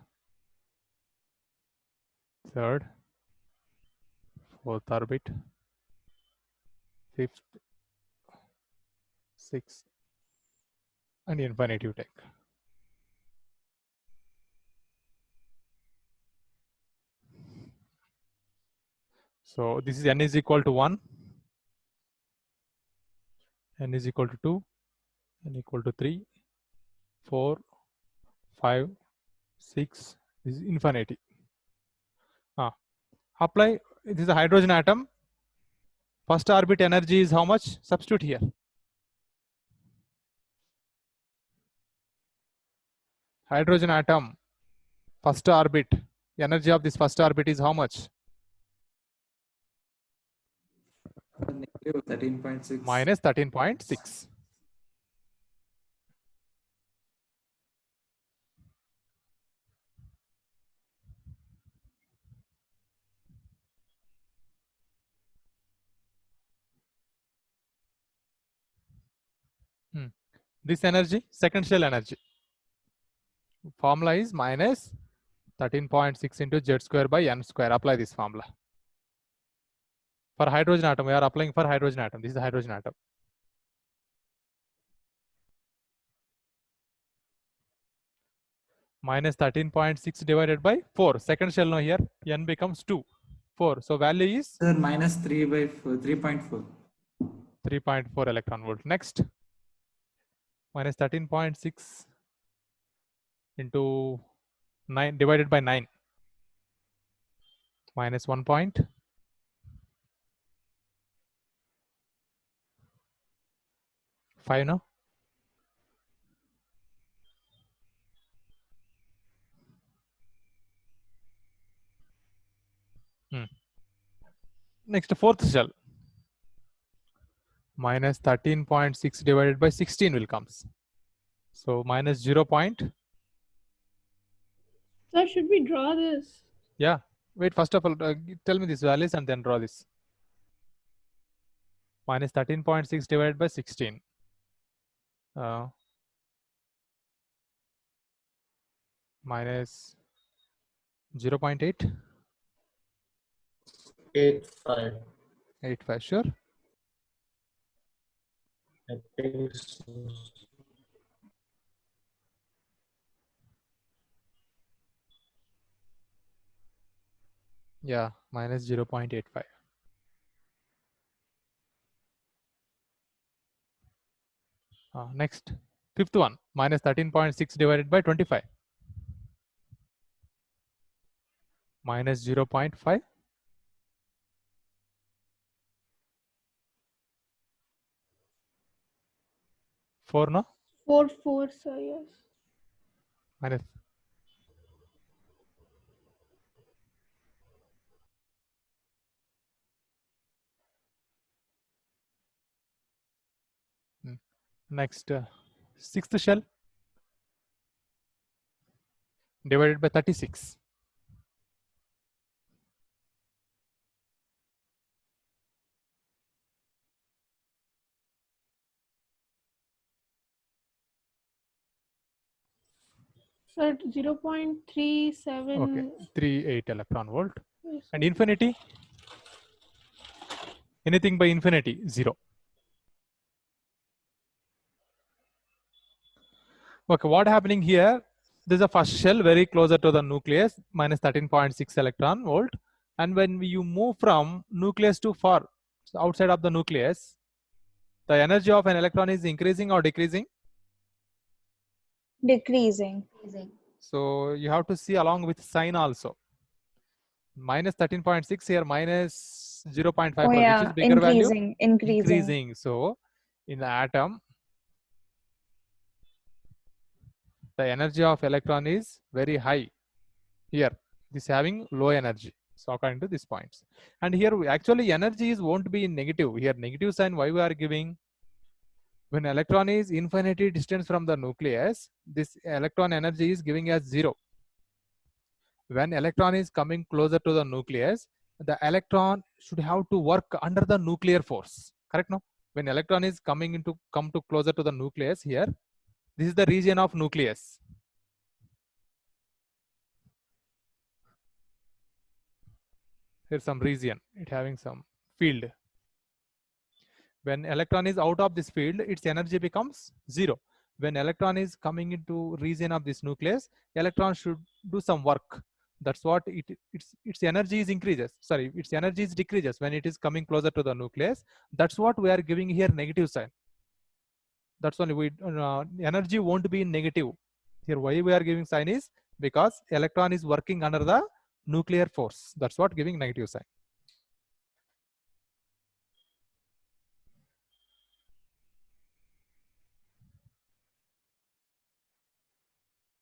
third, fourth orbit, fifth, sixth, and infinitive take. So this is n is equal to 1, n is equal to 2, n equal to 3, 4, 5, 6. This is infinity. Apply, this is a hydrogen atom. First orbit energy is how much? Substitute here. Hydrogen atom, first orbit, energy of this first orbit is how much? Negative 13.6. Minus 13.6. This energy, second shell energy. Formula is minus 13.6 into Z square by N square. Apply this formula. For hydrogen atom, we are applying for hydrogen atom. This is the hydrogen atom. Minus 13.6 divided by 4. Second shell now here, N becomes 2. 4. So value is Sir, minus 3 by 4, 3.4. 3.4 electron volt. Next, minus 13.6 into 9 divided by 9. Minus 1.5 now. Next, fourth shell. Minus 13.6 divided by 16 will comes. So minus 0. Sir, should we draw this? Yeah. Wait, first of all, tell me these values and then draw this. Minus 13.6 divided by 16. Minus 0.8. 85. 85, sure. I think so. Yeah, minus 0.85. Next, fifth one, minus 13.6 divided by 25. Minus 0.5. 4, no? 4, sir, yes. Minus. Next, sixth shell divided by 36. Sir, 0.37. Okay, 38 electron volt. Yes, And sir. infinity? Anything by infinity, 0. Okay, what happening here? This is a first shell very closer to the nucleus, minus 13.6 electron volt. And when you move from nucleus to far, so outside of the nucleus, the energy of an electron is increasing or decreasing? Decreasing. So you have to see along with sign also. Minus 13.6 here, minus 0.5, Oh which yeah, is bigger value? increasing. Increasing. So in the atom, the energy of electron is very high. Here, this having low energy. So according to these points. And here actually energy is won't be in negative. Here negative sign, why we are giving? When electron is infinity distance from the nucleus, this electron energy is giving as 0. When electron is coming closer to the nucleus, the electron should have to work under the nuclear force. Correct, no? When electron is come to closer to the nucleus here, this is the region of nucleus. Here's some region, it having some field. When electron is out of this field, its energy becomes 0. When electron is coming into region of this nucleus, electron should do some work. That's what its energy is increases. Sorry, its energy is decreases when it is coming closer to the nucleus. That's what we are giving here negative sign. That's only we energy won't be negative. Here why we are giving sign is because electron is working under the nuclear force. That's what giving negative sign.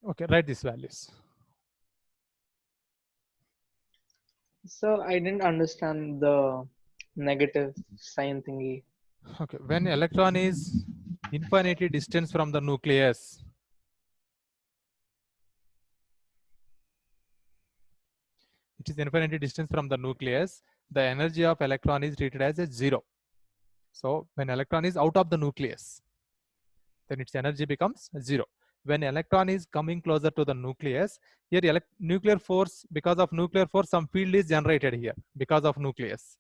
Okay, write these values. So I didn't understand the negative sign thingy. Okay, when electron is infinity distance from the nucleus, it is infinity distance from the nucleus, the energy of electron is treated as a 0. So when electron is out of the nucleus, then its energy becomes 0. When electron is coming closer to the nucleus, here nuclear force, because of nuclear force, some field is generated here because of nucleus.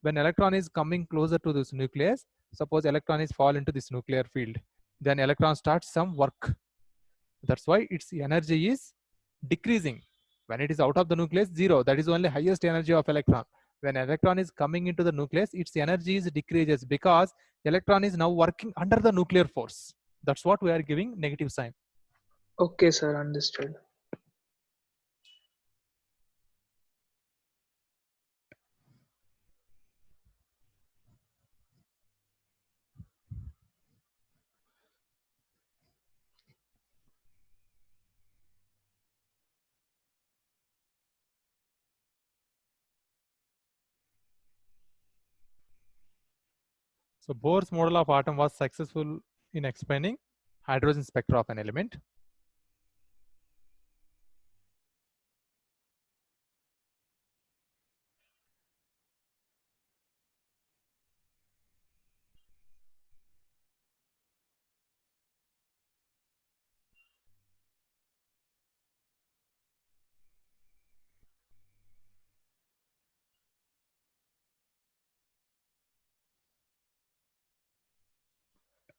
When electron is coming closer to this nucleus, suppose electron is fall into this nuclear field, then electron starts some work. That's why its energy is decreasing. When it is out of the nucleus, 0, that is only highest energy of electron. When electron is coming into the nucleus, its energy is decreases because electron is now working under the nuclear force. That's what we are giving negative sign. Okay, sir, understood. So Bohr's model of atom was successful in explaining hydrogen spectra of an element.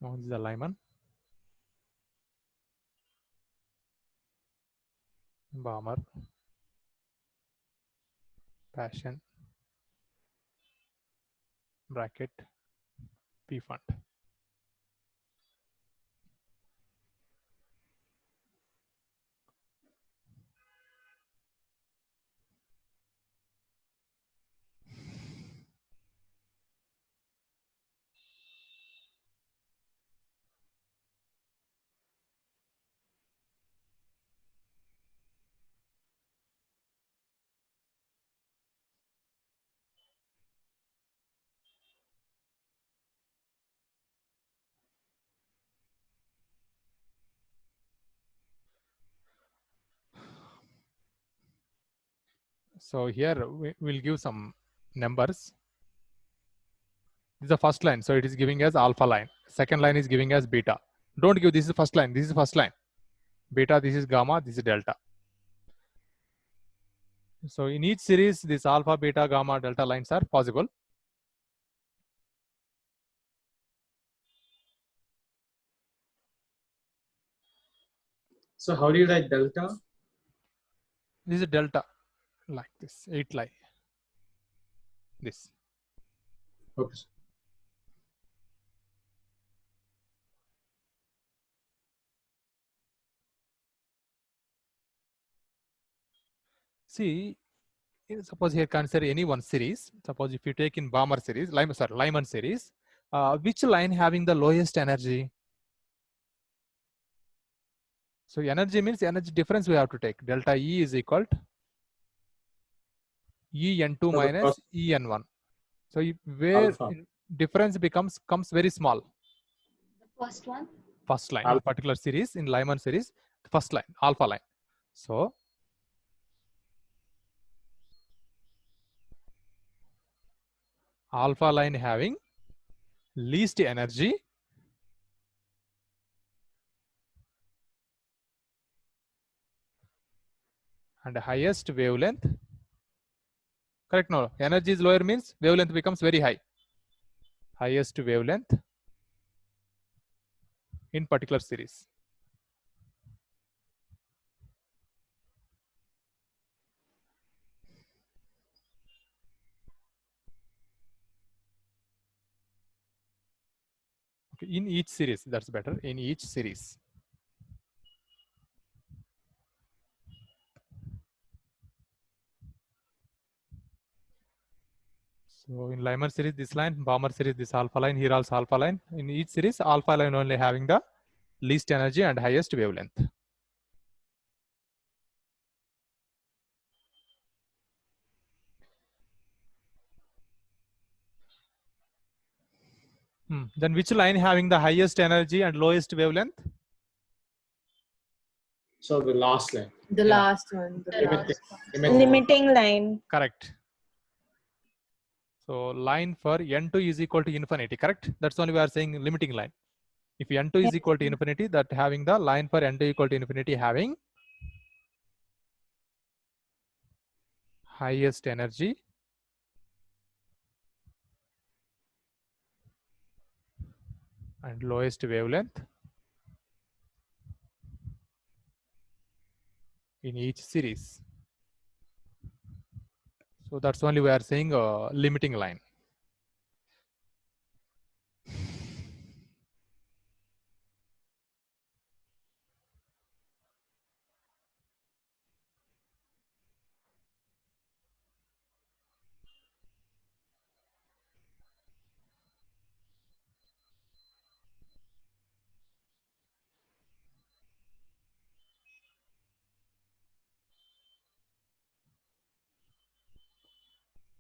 Now this is the Lyman, Balmer, Paschen, bracket, P fund. So here we will give some numbers. This is the first line, so it is giving us alpha line. Second line is giving us beta. Don't give this is the first line. This is the first line. Beta, this is gamma, this is delta. So in each series, this alpha, beta, gamma, delta lines are possible. So how do you write delta? This is a delta, like this, 8 line. This. Okay. See, suppose here consider any one series. Suppose if you take in Balmer series, Lyman series, which line having the lowest energy? So energy means energy difference we have to take. Delta E is equal to En2 So the minus first En1. So where alpha. difference comes very small. The first one. First line in Alpha. particular series, in Lyman series, first line, alpha line. So alpha line having least energy and highest wavelength. Correct? No, energy is lower means wavelength becomes very high. Highest wavelength in particular series. Okay, in each series, that's better. In each series. So in Lyman series, this line, Balmer series, this alpha line, here also alpha line. In each series, alpha line only having the least energy and highest wavelength. Then which line having the highest energy and lowest wavelength? So the last line. The Yeah. last one. The Limiting. last. Limiting line. Correct. So line for n2 is equal to infinity, correct? That's only we are saying limiting line. If n2 is equal to infinity, that having the line for n2 equal to infinity having highest energy and lowest wavelength in each series. So that's only we are saying limiting line.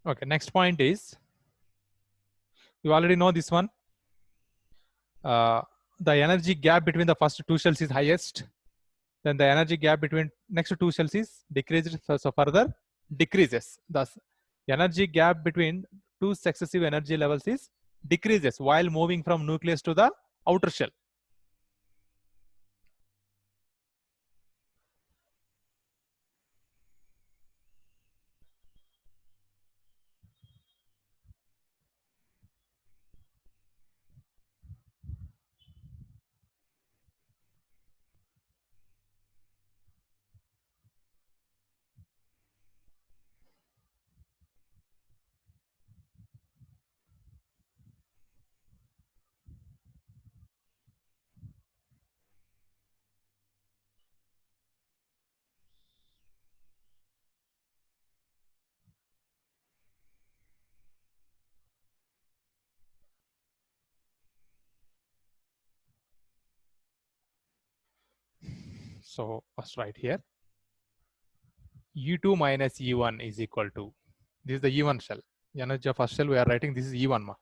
Okay, next point is, you already know this one. The energy gap between the first two shells is highest. Then the energy gap between next two shells is decreased, so further decreases. Thus, energy gap between two successive energy levels is decreases while moving from nucleus to the outer shell. So first right here, E2 minus E1 is equal to, this is the E1 shell. Energy of first shell we are writing, this is E1 ma.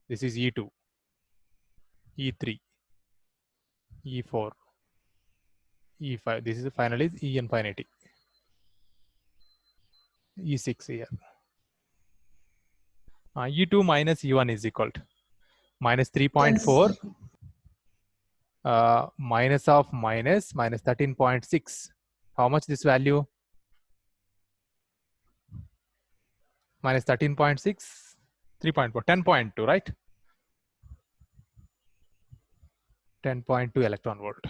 This is E2, E3, E4, E5. This is finally E infinity, E6 here. E2 minus E1 is equal to minus 3.4 minus of minus 13.6. How much this value? Minus 13.6, 3.4, 10.2, right? 10.2 electron volt.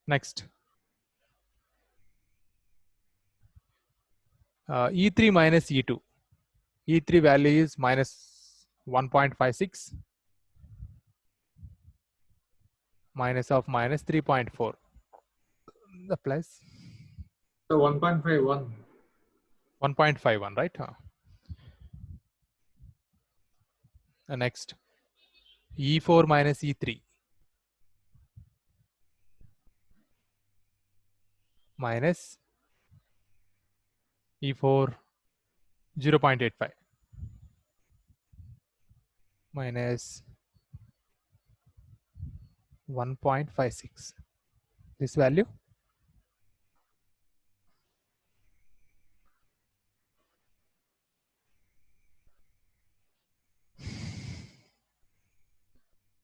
Next. E3 minus E2. E3 value is minus 1.56 minus of minus 3.4. The plus So 1.51. 1.51, right? Next, E4 minus E3 minus E4 0.85 minus 1.56. This value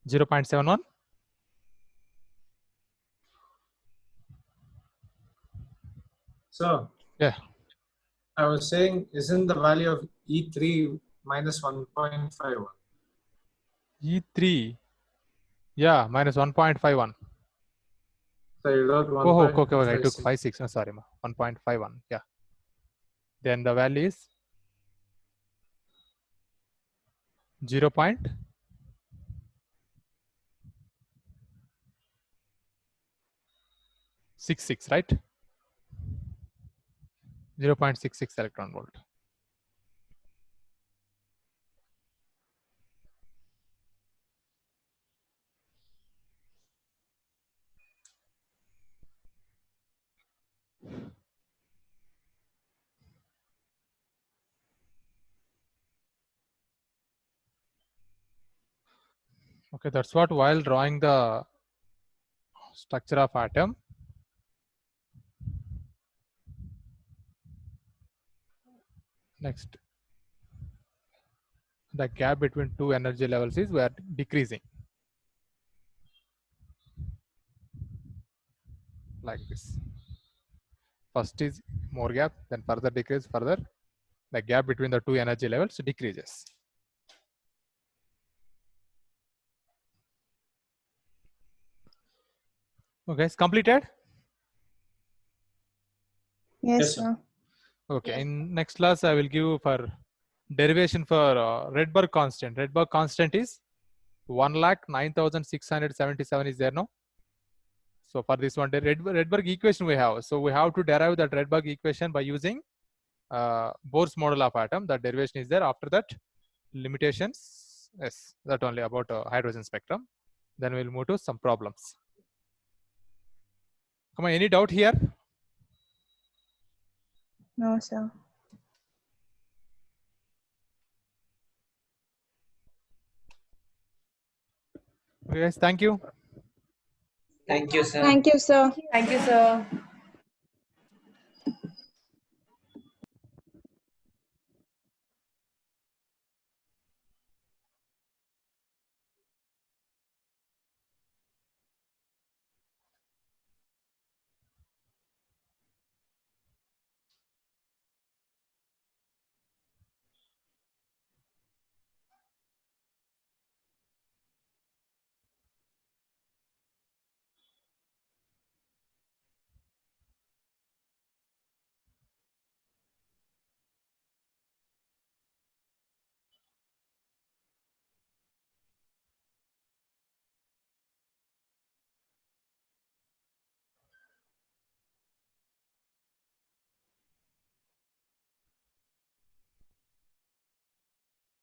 0.71. So Yeah. I was saying, isn't the value of E3 minus 1.51? E3, yeah, minus 1.51. So you wrote Oh, okay, I took 1.56. 56. No, sorry, 1.51. Yeah. Then the value is 0.66, right? 0.66 electron volt. Okay, that's what while drawing the structure of atom, next, the gap between two energy levels is we are decreasing like this. First is more gap, then further decrease, further the gap between the two energy levels decreases. Okay, it's completed. Yes, Yes, sir. sir. Okay, Yes. in next class I will give for derivation for Rydberg constant. Rydberg constant is 1,09,677 is there, no? So for this one, the Rydberg equation we have. So we have to derive that Rydberg equation by using Bohr's model of atom. That derivation is there. After that, limitations. Yes, that only about hydrogen spectrum. Then we'll move to some problems. Come on, any doubt here? No, sir. Okay, guys, thank you. Thank you, sir. Thank you, sir. Thank you, sir.